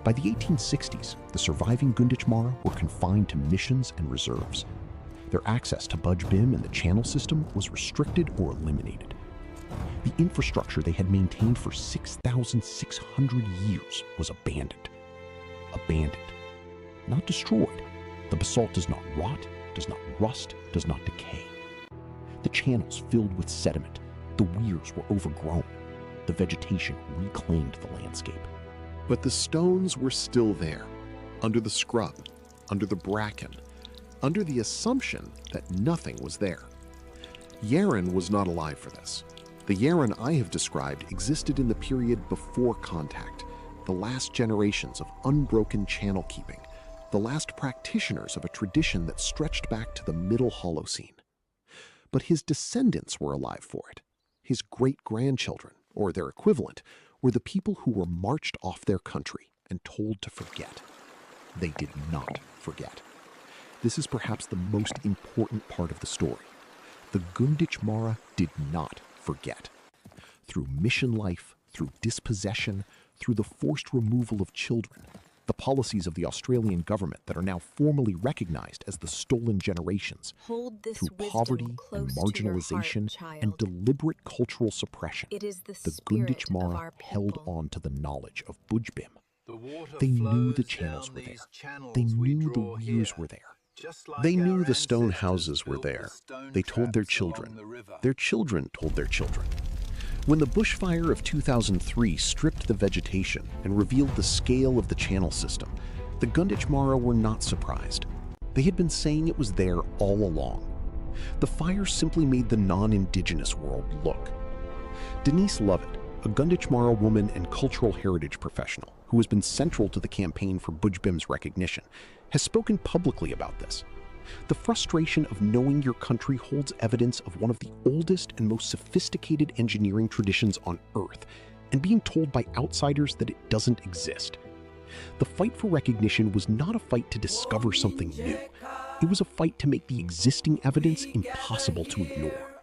D: By the 1860s, the surviving Gunditjmara were confined to missions and reserves. Their access to Budj and the channel system was restricted or eliminated. The infrastructure they had maintained for 6,600 years was abandoned. Abandoned. Not destroyed. The basalt does not rot, does not rust, does not decay. The
C: channels filled with sediment. The weirs were overgrown. The vegetation reclaimed the landscape. But the stones were still there, under the scrub, under the bracken, under the assumption that nothing was there. Yaren was not alive for this. The Yaren I have described existed in the period before contact, the last generations of unbroken channel keeping, the last practitioners of a tradition that stretched back to the Middle Holocene. But his descendants were alive for it. His great-grandchildren, or their equivalent, were the people who were marched off their country and told to forget. They did not forget. This is perhaps the most important part of the story. The Gunditjmara did not forget. Through mission life, through dispossession, through the forced removal of children, the policies of the Australian government that are now formally recognized as the stolen generations, through poverty and marginalization and deliberate cultural suppression, the Gunditjmara held on to the knowledge of Budjbim. They knew the channels were there. They knew the weirs were there. They knew the stone houses were there. They told their children. Their children told their children. When the bushfire of 2003 stripped the vegetation and revealed the scale of the channel system, the Gunditjmara were not surprised. They had been saying it was there all along. The fire simply made the non-indigenous world look. Denise Lovett, a Gunditjmara woman and cultural heritage professional who has been central to the campaign for Budjbim's recognition, has spoken publicly about this. The frustration of knowing your country holds evidence of one of the oldest and most sophisticated engineering traditions on Earth, and being told by outsiders that it doesn't exist. The fight for recognition was not a fight to discover something new. It was a fight to make the existing evidence impossible to ignore.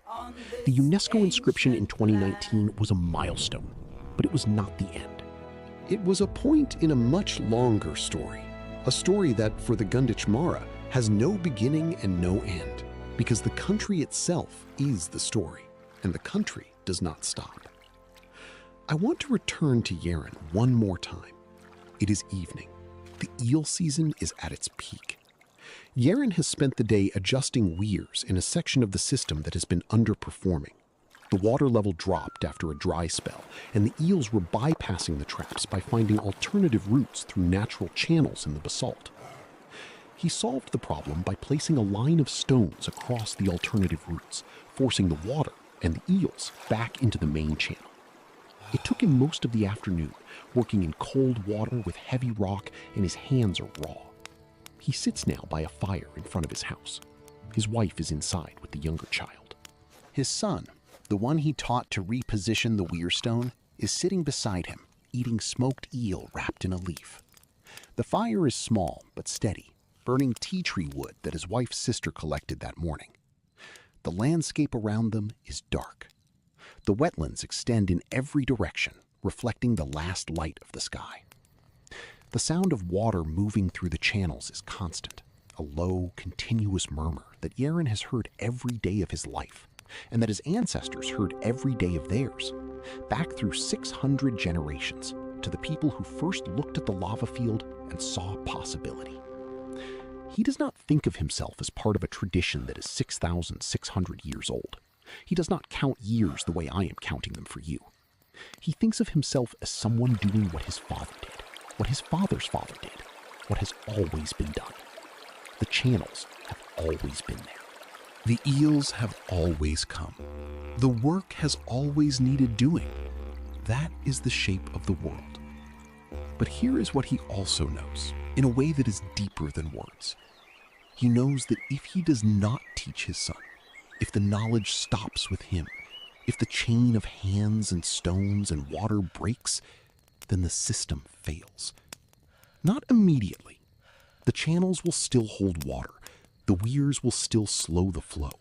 C: The UNESCO inscription in 2019 was a milestone, but it was not the end. It was a point in a much longer story, a story that, for the Gunditjmara, has no beginning and no end, because the country itself is the story, and the country does not stop. I want to return to Yaren one more time. It is evening. The eel season is at its peak. Yaren has spent the day adjusting weirs in a section of the system that has been underperforming. The water level dropped after a dry spell, and the eels were bypassing the traps by finding alternative routes through natural channels in the basalt. He solved the problem by placing a line of stones across the alternative routes, forcing the water and the eels back into the main channel. It took him most of the afternoon, working in cold water with heavy rock, and his hands are raw. He sits now by a fire in front of his house. His wife is inside with the younger child. His son, the one he taught to reposition the weir stone, is sitting beside him, eating smoked eel wrapped in a leaf. The fire is small but steady, burning tea tree wood that his wife's sister collected that morning. The landscape around them is dark. The wetlands extend in every direction, reflecting the last light of the sky. The sound of water moving through the channels is constant, a low, continuous murmur that Yaren has heard every day of his life, and that his ancestors heard every day of theirs, back through 600 generations, to the people who first looked at the lava field and saw possibility. He does not think of himself as part of a tradition that is 6,600 years old. He does not count years the way I am counting them for you. He thinks of himself as someone doing what his father did, what his father's father did, what has always been done. The channels have always been there. The eels have always come. The work has always needed doing. That is the shape of the world. But here is what he also knows, in a way that is deeper than words. He knows that if he does not teach his son, if the knowledge stops with him, if the chain of hands and stones and water breaks, then the system fails. Not immediately. The channels will still hold water. The weirs will still slow the flow.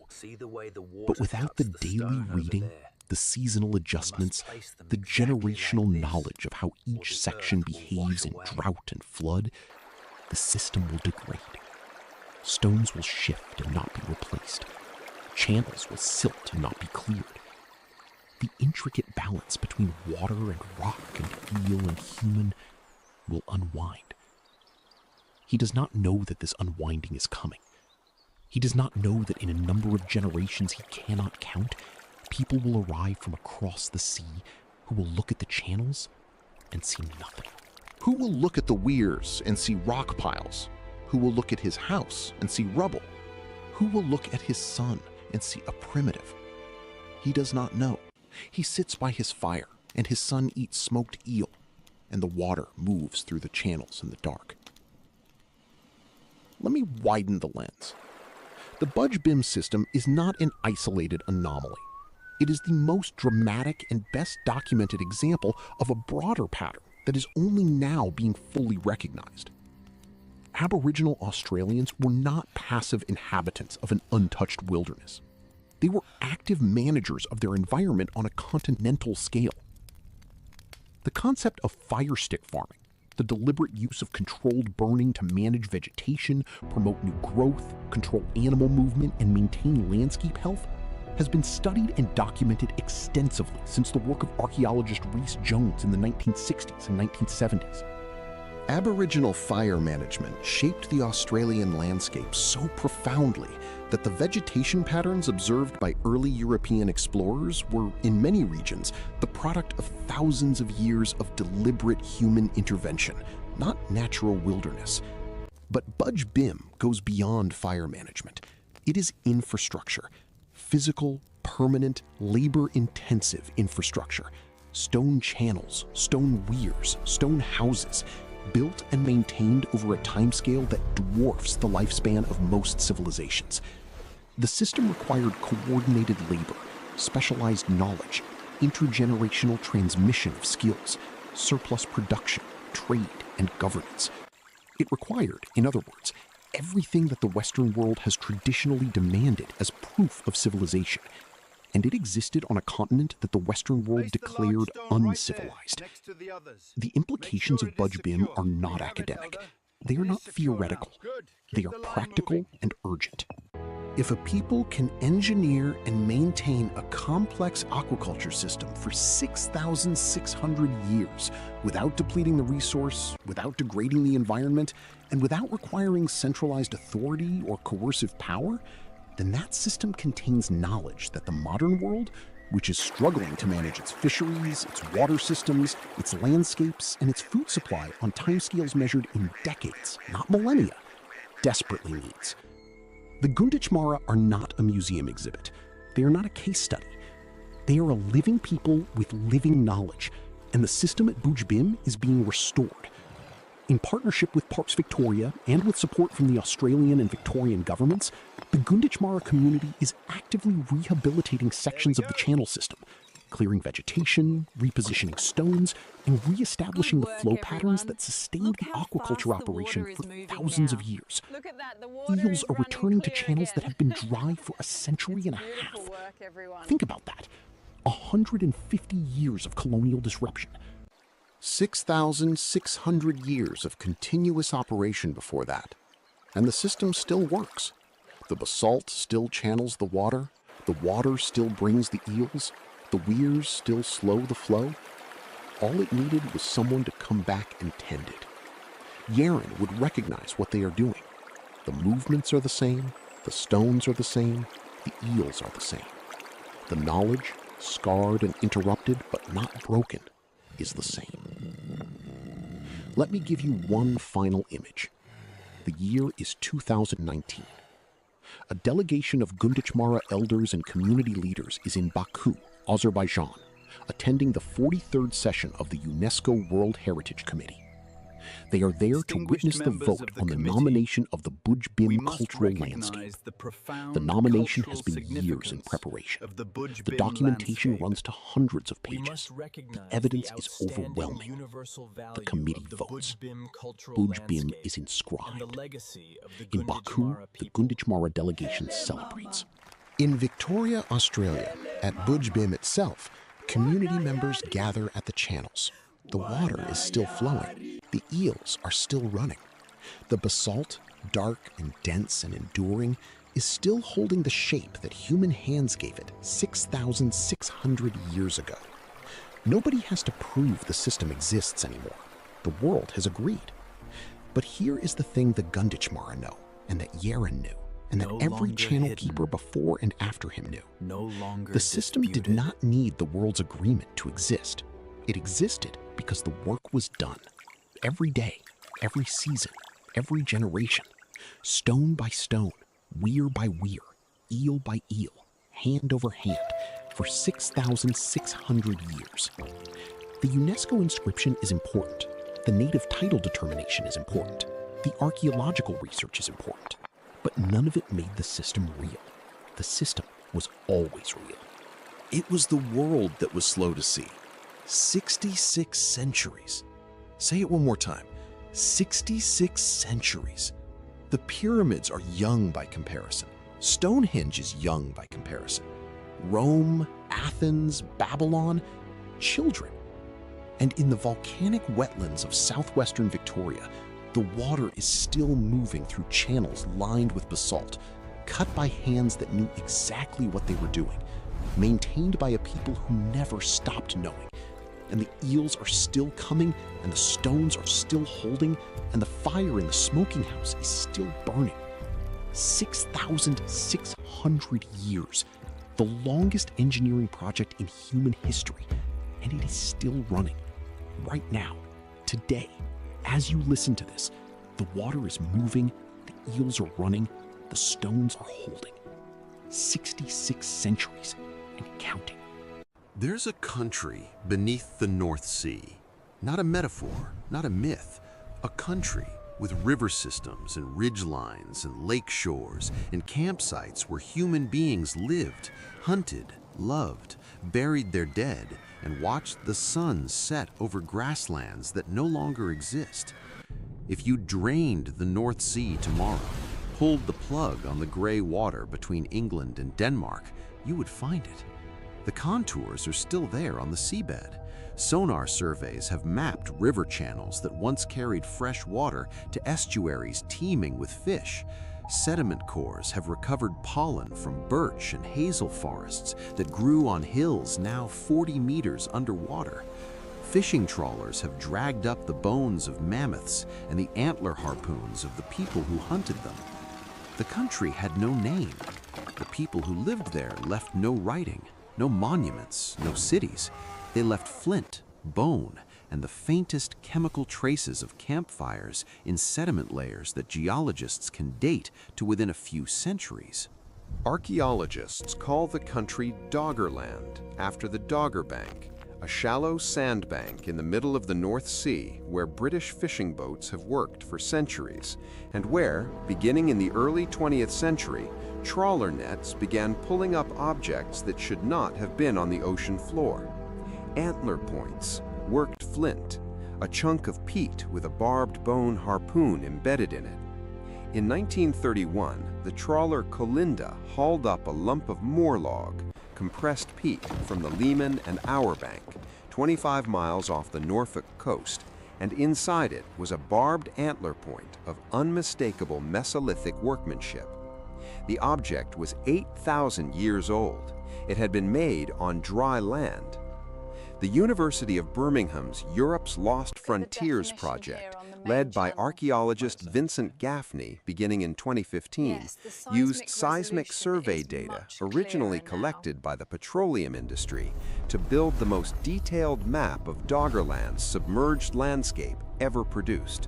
C: But without the daily reading, the seasonal adjustments, the generational knowledge of how each section behaves in drought and flood, the system will degrade. Stones will shift and not be replaced. Channels will silt and not be cleared. The intricate balance between water and rock and eel and human will unwind. He does not know that this unwinding is coming, He does not know that in a number of generations he cannot count, people will arrive from across the sea who will look at the channels and see nothing.
D: Who will look at the weirs and see rock piles? Who will look at his house and see rubble? Who will look at his son and see a primitive? He does not know. He sits by his fire, and his son eats smoked eel, and the water moves through the channels in the dark. Let me widen the lens. The Budj-BIM system is not an isolated anomaly. It is the most dramatic and best documented example of a broader pattern that is only now being fully recognized. Aboriginal Australians were not passive inhabitants of an untouched wilderness. They were active managers of their environment on a continental scale. The concept of fire stick farming, the deliberate use of controlled burning to manage vegetation, promote new growth, control animal movement, and maintain landscape health, has been studied and documented extensively since the work of archaeologist Rhys Jones in the 1960s and 1970s. Aboriginal fire management shaped the Australian landscape so profoundly that the vegetation patterns observed by early European explorers were, in many regions, the product of thousands of years of deliberate human intervention, not natural wilderness. But Budj-BIM goes beyond fire management. It is infrastructure, physical, permanent, labor-intensive infrastructure. Stone channels, stone weirs, stone houses, built and maintained over a timescale that dwarfs the lifespan of most civilizations. The system required coordinated labor, specialized knowledge, intergenerational transmission of skills, surplus production, trade, and governance. It required, in other words, everything that the Western world has traditionally demanded as proof of civilization. And it existed on a continent that the Western world declared uncivilized. The implications of Budj-BIM are not academic. They are not theoretical. They are practical and urgent. If a people can engineer and maintain a complex aquaculture system for 6,600 years without depleting the resource, without degrading the environment, and without requiring centralized authority or coercive power, then that system contains knowledge that the modern world, which is struggling to manage its fisheries, its water systems, its landscapes, and its food supply on timescales measured in decades, not millennia, desperately needs. The Gunditjmara are not a museum exhibit. They are not a case study. They are a living people with living knowledge, and the system at Budj-BIM is being restored. In partnership with Parks Victoria and with support from the Australian and Victorian governments, the Gunditjmara community is actively rehabilitating sections of the channel system, clearing vegetation, repositioning stones, and re-establishing the flow patterns that sustained the aquaculture operation for thousands of years. Eels are returning to channels that have been dry for a century and a half. Think about that. 150 years of colonial disruption. 6,600 years of continuous operation before that. And the system still works. The basalt still channels the water still brings the eels, the weirs still slow the flow. All it needed was someone to come back and tend it. Yaren would recognize what they are doing. The movements are the same, the stones are the same, the eels are the same. The knowledge, scarred and interrupted but not broken, is the same. Let me give you one final image. The year is 2019. A delegation of Gunditjmara elders and community leaders is in Baku, Azerbaijan, attending the 43rd session of the UNESCO World Heritage Committee. They are there to witness the vote on the nomination of the Budj-BIM cultural landscape. The nomination has been years in preparation. The documentation runs to hundreds of pages. The evidence is overwhelming. The committee votes. Budj-BIM is inscribed. In Baku, the Gunditjmara delegation celebrates. In Victoria, Australia, at Budj-BIM itself, community members gather at the channels. The water is still flowing. The eels are still running. The basalt, dark and dense and enduring, is still holding the shape that human hands gave it 6,600 years ago. Nobody has to prove the system exists anymore. The world has agreed. But here is the thing the Gunditjmara know, and that Yaren knew.
C: and that
E: No
C: every
E: longer
C: channel
E: hidden.
C: keeper before and after him knew.
E: No longer
C: The system did
E: disputed.
C: not need the world's agreement to exist. It existed because the work was done. Every day, every season, every generation. Stone by stone, weir by weir, eel by eel, hand over hand, for 6,600 years. The UNESCO inscription is important. The native title determination is important. The archaeological research is important. But none of it made the system real. The system was always real.
D: It was the world that was slow to see. 66 centuries. Say it one more time. 66 centuries. The pyramids are young by comparison. Stonehenge is young by comparison. Rome, Athens, Babylon, children. And in the volcanic wetlands of southwestern Victoria, the water is still moving through channels lined with basalt, cut by hands that knew exactly what they were doing, maintained by a people who never stopped knowing. And the eels are still coming, and the stones are still holding, and the fire in the smoking house is still burning. 6,600 years, the longest engineering project in human history, and it is still running. Right now, today, as you listen to this, the water is moving, the eels are running, the stones are holding. 66 centuries and counting.
F: There's a country beneath the North Sea. Not a metaphor, not a myth. A country with river systems and ridge lines and lake shores and campsites where human beings lived, hunted, loved, buried their dead, and watched the sun set over grasslands that no longer exist. If you drained the North Sea tomorrow, pulled the plug on the gray water between England and Denmark, you would find it. The contours are still there on the seabed. Sonar surveys have mapped river channels that once carried fresh water to estuaries teeming with fish. Sediment cores have recovered pollen from birch and hazel forests that grew on hills now 40 meters underwater. Fishing trawlers have dragged up the bones of mammoths and the antler harpoons of the people who hunted them. The country had no name. The people who lived there left no writing, no monuments, no cities. They left flint, bone, and the faintest chemical traces of campfires in sediment layers that geologists can date to within a few centuries.
G: Archaeologists call the country Doggerland after the Dogger Bank, a shallow sandbank in the middle of the North Sea where British fishing boats have worked for centuries, and where, beginning in the early 20th century, trawler nets began pulling up objects that should not have been on the ocean floor. Antler points, worked flint, a chunk of peat with a barbed bone harpoon embedded in it. In 1931, the trawler Colinda hauled up a lump of moor log, compressed peat from the Lehman and Auerbank, 25 miles off the Norfolk coast, and inside it was a barbed antler point of unmistakable Mesolithic workmanship. The object was 8,000 years old. It had been made on dry land. The University of Birmingham's Europe's Lost Frontiers project, led by archaeologist Vincent Gaffney beginning in 2015, used seismic survey data originally collected by the petroleum industry to build the most detailed map of Doggerland's submerged landscape ever produced.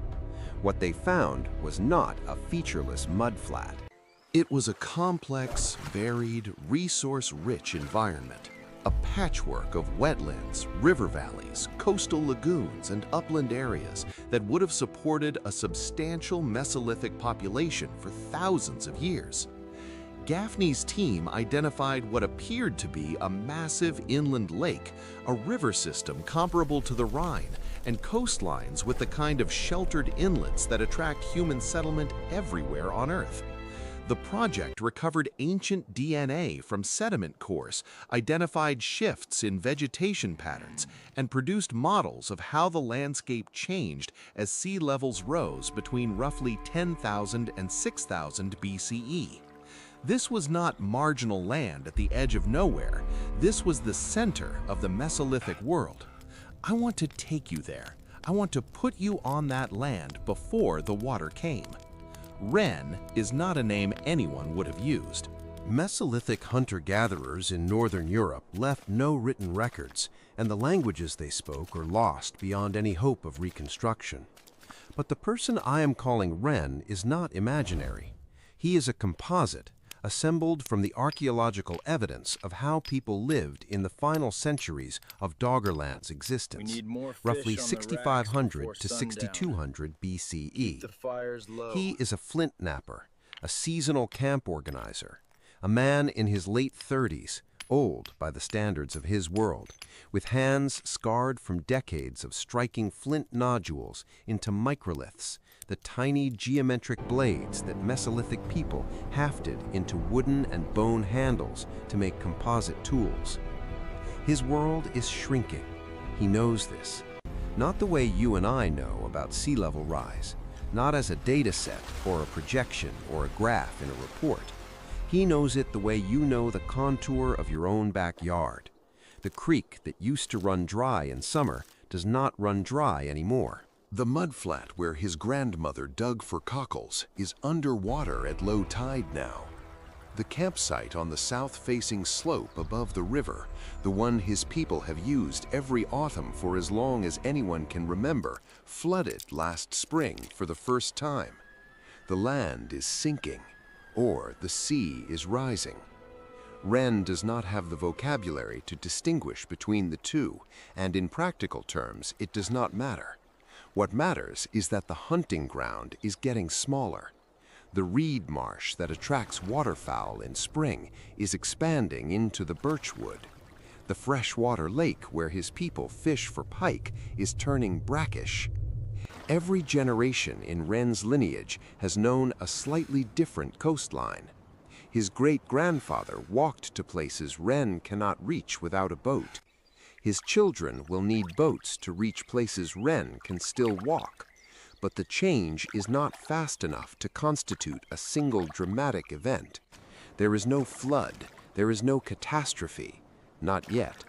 G: What they found was not a featureless mudflat.
F: It was a complex, varied, resource-rich environment. A patchwork of wetlands, river valleys, coastal lagoons, and upland areas that would have supported a substantial Mesolithic population for thousands of years. Gaffney's team identified what appeared to be a massive inland lake, a river system comparable to the Rhine, and coastlines with the kind of sheltered inlets that attract human settlement everywhere on Earth. The project recovered ancient DNA from sediment cores, identified shifts in vegetation patterns, and produced models of how the landscape changed as sea levels rose between roughly 10,000 and 6,000 BCE. This was not marginal land at the edge of nowhere. This was the center of the Mesolithic world. I want to take you there. I want to put you on that land before the water came.
E: Wren is not a name anyone would have used.
F: Mesolithic hunter-gatherers in northern Europe left no written records, and the languages they spoke are lost beyond any hope of reconstruction. But the person I am calling Wren is not imaginary. He is a composite, assembled from the archaeological evidence of how people lived in the final centuries of Doggerland's existence, roughly 6500 to 6200 BCE. He is a flint knapper, a seasonal camp organizer, a man in his late 30s, old by the standards of his world, with hands scarred from decades of striking flint nodules into microliths, the tiny geometric blades that Mesolithic people hafted into wooden and bone handles to make composite tools. His world is shrinking. He knows this. Not the way you and I know about sea level rise, not as a data set or a projection or a graph in a report. He knows it the way you know the contour of your own backyard. The creek that used to run dry in summer does not run dry anymore.
D: The mudflat where his grandmother dug for cockles is underwater at low tide now. The campsite on the south-facing slope above the river, the one his people have used every autumn for as long as anyone can remember, flooded last spring for the first time. The land is sinking, or the sea is rising. Wren does not have the vocabulary to distinguish between the two, and in practical terms, it does not matter. What matters is that the hunting ground is getting smaller. The reed marsh that attracts waterfowl in spring is expanding into the birchwood. The freshwater lake where his people fish for pike is turning brackish. Every generation in Wren's lineage has known a slightly different coastline. His great-grandfather walked to places Wren cannot reach without a boat. His children will need boats to reach places Wren can still walk. But the change is not fast enough to constitute a single dramatic event. There is no flood, there is no catastrophe, not yet.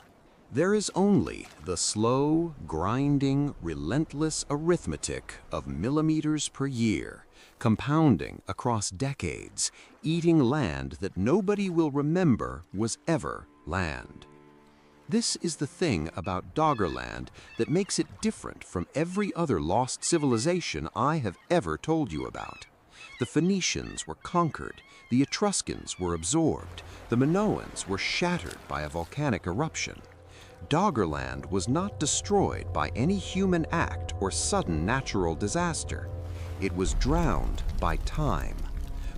D: There is only the slow, grinding, relentless arithmetic of millimeters per year, compounding across decades, eating land that nobody will remember was ever land. This is the thing about Doggerland that makes it different from every other lost civilization I have ever told you about. The Phoenicians were conquered, the Etruscans were absorbed, the Minoans were shattered by a volcanic eruption. Doggerland was not destroyed by any human act or sudden natural disaster. It was drowned by time,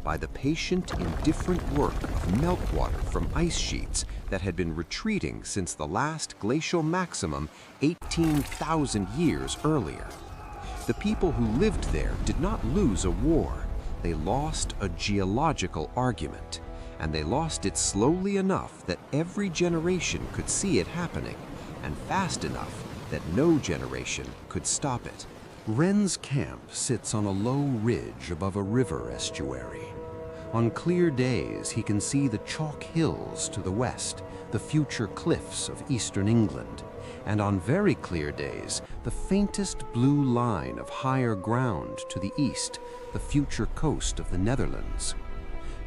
D: by the patient, indifferent work of meltwater from ice sheets that had been retreating since the last glacial maximum 18,000 years earlier. The people who lived there did not lose a war. They lost a geological argument, and they lost it slowly enough that every generation could see it happening, and fast enough that no generation could stop it. Wren's camp sits on a low ridge above a river estuary. On clear days, he can see the chalk hills to the west, the future cliffs of eastern England, and on very clear days, the faintest blue line of higher ground to the east, the future coast of the Netherlands.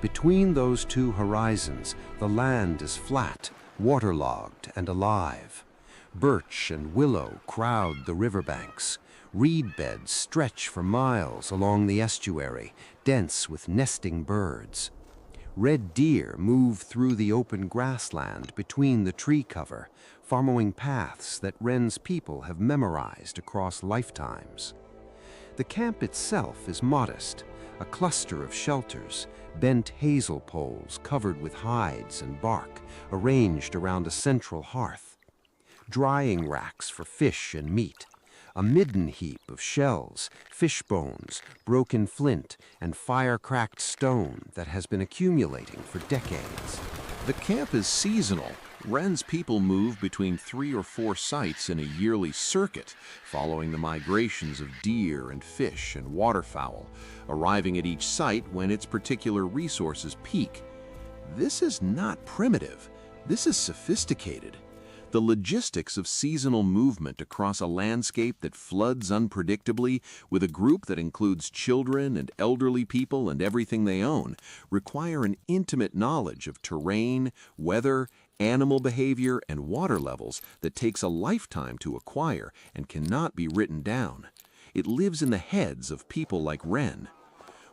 D: Between those two horizons, the land is flat, waterlogged, and alive. Birch and willow crowd the riverbanks. Reed beds stretch for miles along the estuary, dense with nesting birds. Red deer move through the open grassland between the tree cover, following paths that Wren's people have memorized across lifetimes. The camp itself is modest, a cluster of shelters, bent hazel poles covered with hides and bark, arranged around a central hearth. Drying racks for fish and meat, a midden heap of shells, fish bones, broken flint, and fire-cracked stone that has been accumulating for decades.
E: The camp is seasonal. Wren's people move between 3 or 4 sites in a yearly circuit, following the migrations of deer and fish and waterfowl, arriving at each site when its particular resources peak. This is not primitive. This is sophisticated. The The logistics of seasonal movement across a landscape that floods unpredictably with a group that includes children and elderly people and everything they own require an intimate knowledge of terrain, weather, animal behavior, and water levels that takes a lifetime to acquire and cannot be written down. It lives in the heads of people like Wren.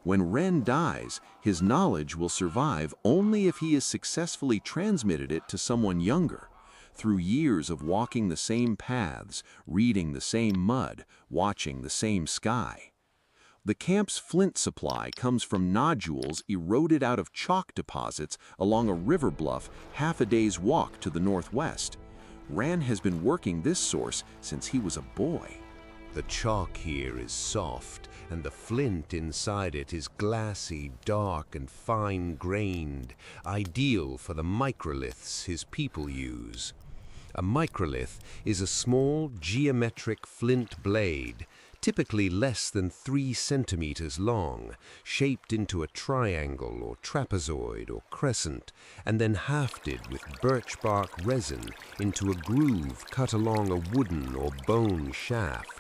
E: When Wren dies, his knowledge will survive only if he has successfully transmitted it to someone younger. Through years of walking the same paths, reading the same mud, watching the same sky. The camp's flint supply comes from nodules eroded out of chalk deposits along a river bluff half a day's walk to the northwest. Wren has been working this source since he was a boy.
H: The chalk here is soft, and the flint inside it is glassy, dark, and fine-grained, ideal for the microliths his people use. A microlith is a small, geometric flint blade, typically less than 3 centimeters long, shaped into a triangle or trapezoid or crescent, and then hafted with birch bark resin into a groove cut along a wooden or bone shaft.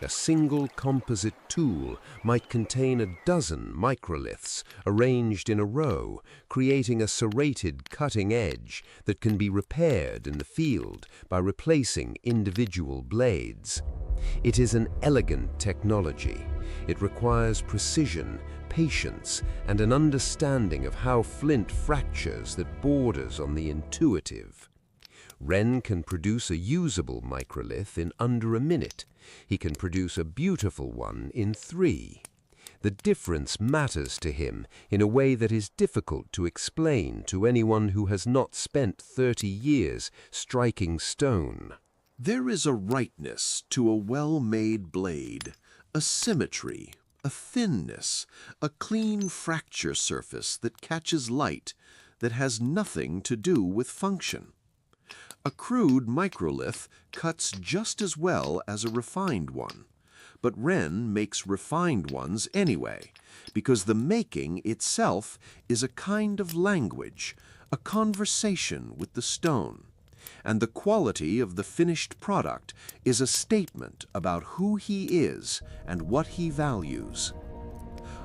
H: A single composite tool might contain a dozen microliths arranged in a row, creating a serrated cutting edge that can be repaired in the field by replacing individual blades. It is an elegant technology. It requires precision, patience, and an understanding of how flint fractures that borders on the intuitive. Wren can produce a usable microlith in under a minute. He can produce a beautiful one in 3. The difference matters to him in a way that is difficult to explain to anyone who has not spent 30 years striking stone.
F: There is a rightness to a well-made blade, a symmetry, a thinness, a clean fracture surface that catches light, that has nothing to do with function. A crude microlith cuts just as well as a refined one, but Wren makes refined ones anyway, because the making itself is a kind of language, a conversation with the stone, and the quality of the finished product is a statement about who he is and what he values.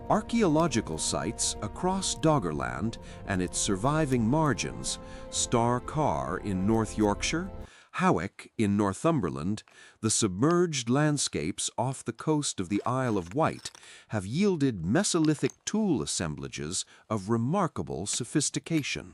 F: Archaeological sites across Doggerland and its surviving margins, Star Carr in North Yorkshire, Howick in Northumberland, the submerged landscapes off the coast of the Isle of Wight have yielded Mesolithic tool assemblages of remarkable sophistication.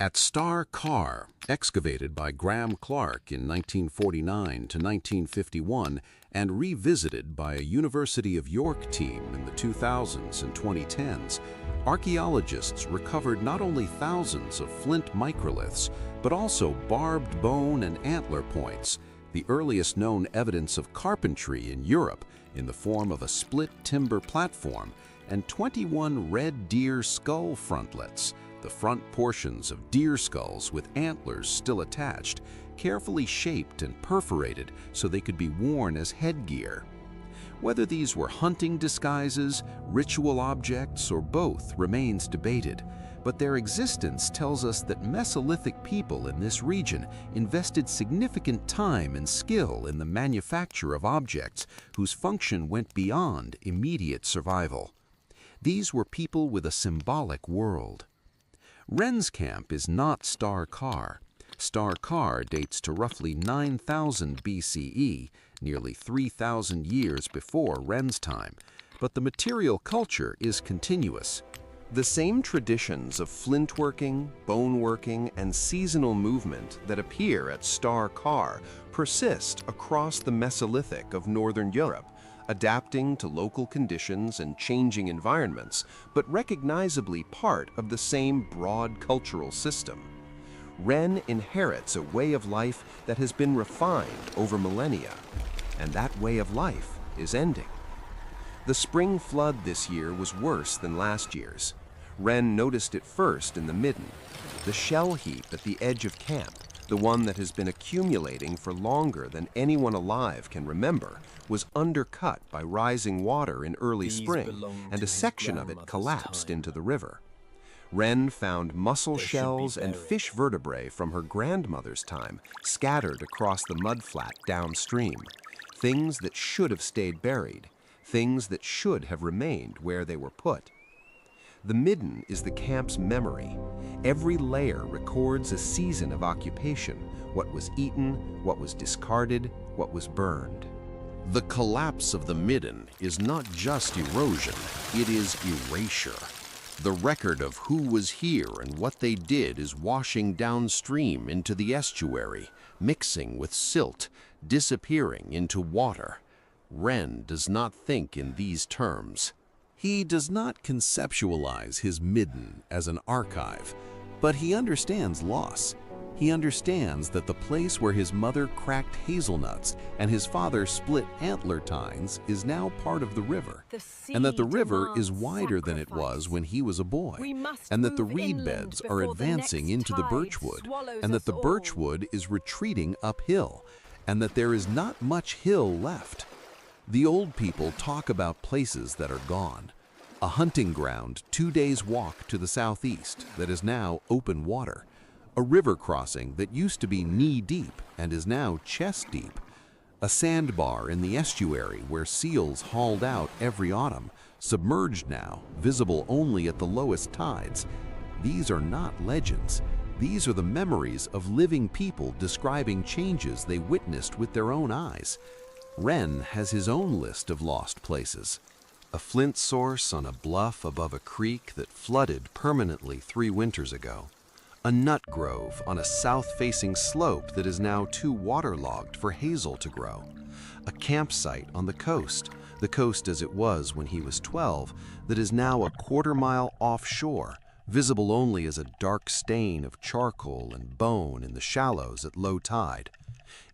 E: At Star Carr, excavated by Graham Clark in 1949 to 1951 and revisited by a University of York team in the 2000s and 2010s, archaeologists recovered not only thousands of flint microliths, but also barbed bone and antler points, the earliest known evidence of carpentry in Europe in the form of a split timber platform, and 21 red deer skull frontlets, the front portions of deer skulls with antlers still attached, carefully shaped and perforated so they could be worn as headgear. Whether these were hunting disguises, ritual objects, or both remains debated, but their existence tells us that Mesolithic people in this region invested significant time and skill in the manufacture of objects whose function went beyond immediate survival. These were people with a symbolic world. Wren's camp is not Star Carr. Star Carr dates to roughly 9000 BCE, nearly 3,000 years before Wren's time, but the material culture is continuous.
G: The same traditions of flintworking, boneworking, and seasonal movement that appear at Star Carr persist across the Mesolithic of Northern Europe, adapting to local conditions and changing environments, but recognizably part of the same broad cultural system. Wren inherits a way of life that has been refined over millennia, and that way of life is ending. The spring flood this year was worse than last year's. Wren noticed it first in the midden. The shell heap at the edge of camp, the one that has been accumulating for longer than anyone alive can remember, was undercut by rising water in early spring, and a section of it collapsed into the river. Wren found mussel shells and fish vertebrae from her grandmother's time scattered across the mudflat downstream, things that should have stayed buried, things that should have remained where they were put. The midden is the camp's memory. Every layer records a season of occupation, what was eaten, what was discarded, what was burned.
F: The collapse of the midden is not just erosion, it is erasure. The record of who was here and what they did is washing downstream into the estuary, mixing with silt, disappearing into water. Wren does not think in these terms. He does not conceptualize his midden as an archive, but he understands loss. He understands that the place where his mother cracked hazelnuts and his father split antler tines is now part of the river, and that the river is wider than it was when he was a boy, and that the reed beds are advancing into the birchwood, and that the birchwood is retreating uphill, and that there is not much hill left. The old people talk about places that are gone. A hunting ground 2 days' walk to the southeast that is now open water. A river crossing that used to be knee-deep and is now chest-deep. A sandbar in the estuary where seals hauled out every autumn, submerged now, visible only at the lowest tides. These are not legends. These are the memories of living people describing changes they witnessed with their own eyes. Wren has his own list of lost places. A flint source on a bluff above a creek that flooded permanently 3 winters ago. A nut grove on a south-facing slope that is now too waterlogged for hazel to grow. A campsite on the coast as it was when he was 12, that is now a quarter-mile offshore, visible only as a dark stain of charcoal and bone in the shallows at low tide.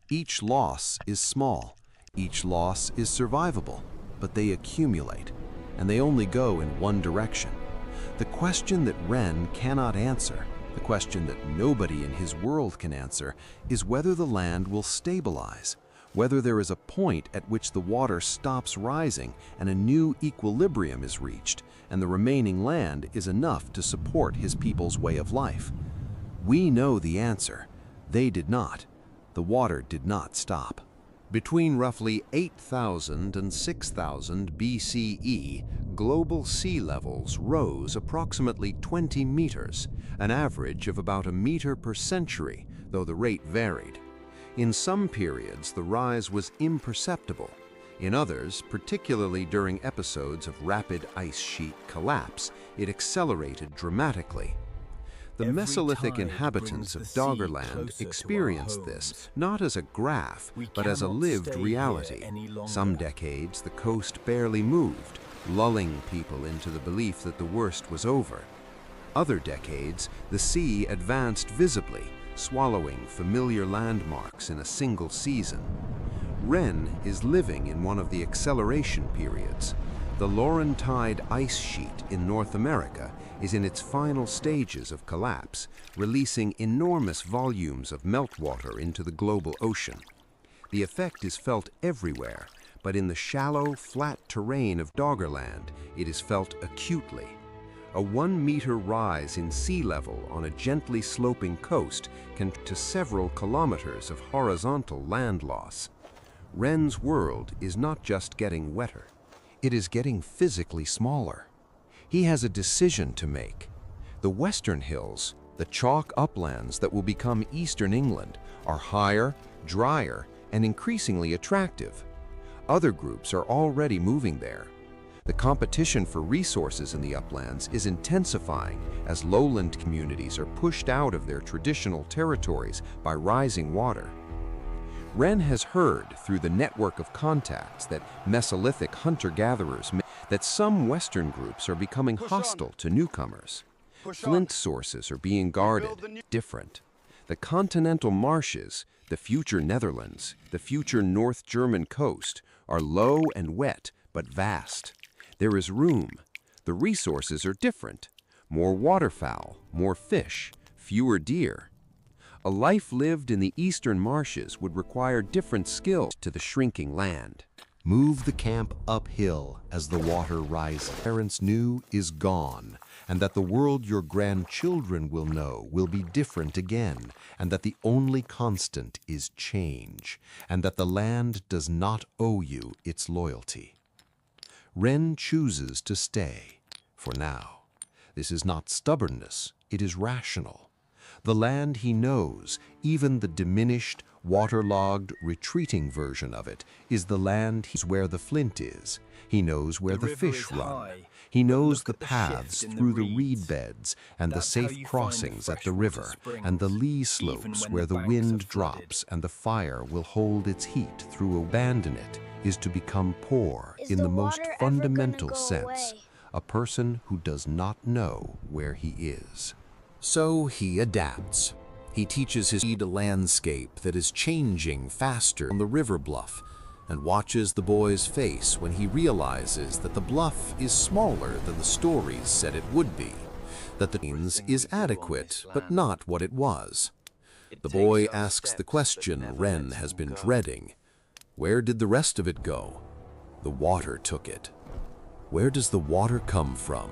F: Each loss is small, each loss is survivable, but they accumulate, and they only go in one direction. The question that Wren cannot answer, the question that nobody in his world can answer, is whether the land will stabilize, whether there is a point at which the water stops rising and a new equilibrium is reached, and the remaining land is enough to support his people's way of life. We know the answer. They did not. The water did not stop. Between roughly 8,000 and 6,000 BCE, global sea levels rose approximately 20 meters, an average of about a meter per century, though the rate varied. In some periods, the rise was imperceptible. In others, particularly during episodes of rapid ice sheet collapse, it accelerated dramatically. The Mesolithic inhabitants of Doggerland experienced this not as a graph, but as a lived reality. Some decades, the coast barely moved, lulling people into the belief that the worst was over. Other decades, the sea advanced visibly, swallowing familiar landmarks in a single season. Wren is living in one of the acceleration periods. The Laurentide ice sheet in North America is in its final stages of collapse, releasing enormous volumes of meltwater into the global ocean. The effect is felt everywhere, but in the shallow, flat terrain of Doggerland, it is felt acutely. A 1-meter rise in sea level on a gently sloping coast can to several kilometers of horizontal land loss. Wren's world is not just getting wetter. It is getting physically smaller. He has a decision to make. The western hills, the chalk uplands that will become eastern England, are higher, drier, and increasingly attractive. Other groups are already moving there. The competition for resources in the uplands is intensifying as lowland communities are pushed out of their traditional territories by rising water. Wren has heard through the network of contacts that Mesolithic hunter-gatherers that some Western groups are becoming hostile to newcomers. Flint sources are being guarded, different. The continental marshes, the future Netherlands, the future North German coast, are low and wet, but vast. There is room. The resources are different. More waterfowl, more fish, fewer deer. A life lived in the eastern marshes would require different skills to the shrinking land. Move the camp uphill as the water rises. Parents knew is gone,
D: and that the world your grandchildren will know will be different again, and that the only constant is change, and that the land does not owe you its loyalty. Ren chooses to stay, for now. This is not stubbornness, it is rational. The land he knows, even the diminished, waterlogged, retreating version of it, is the land where the flint is. He knows where the fish run. He knows the paths through the reed beds and the safe crossings at the river, and the lee slopes where the wind drops and the fire will hold its heat through. Abandon it is to become poor in the most fundamental sense, a person who does not know where he is.
E: So he adapts. He teaches his seed a landscape that is changing faster on the river bluff, and watches the boy's face when he realizes that the bluff is smaller than the stories said it would be, that the means is adequate but not what it was. The boy asks the question Ren has been dreading. Where did the rest of it go? The water took it. Where does the water come from?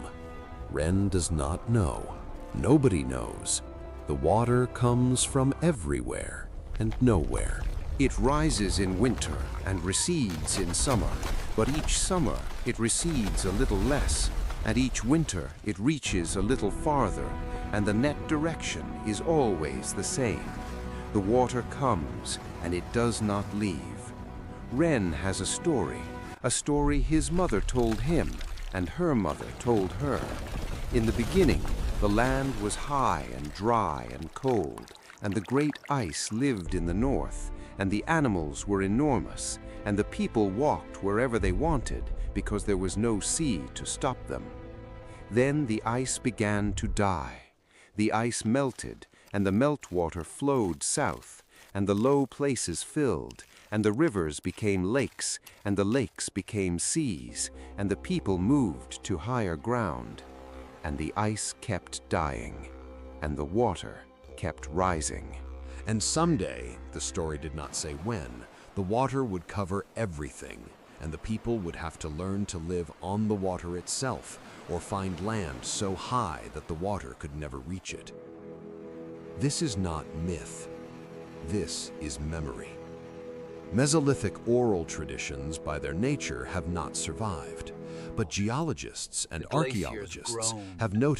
E: Ren does not know. Nobody knows. The water comes from everywhere and nowhere.
F: It rises in winter and recedes in summer, but each summer it recedes a little less, and each winter it reaches a little farther, and the net direction is always the same. The water comes and it does not leave. Ren has a story his mother told him and her mother told her. In the beginning, the land was high and dry and cold, and the great ice lived in the north, and the animals were enormous, and the people walked wherever they wanted because there was no sea to stop them. Then the ice began to die. The ice melted, and the meltwater flowed south, and the low places filled, and the rivers became lakes, and the lakes became seas, and the people moved to higher ground. And the ice kept dying, and the water kept rising.
E: And someday, the story did not say when, the water would cover everything, and the people would have to learn to live on the water itself, or find land so high that the water could never reach it. This is not myth. This is memory. Mesolithic oral traditions, by their nature, have not survived, but geologists and archaeologists have noted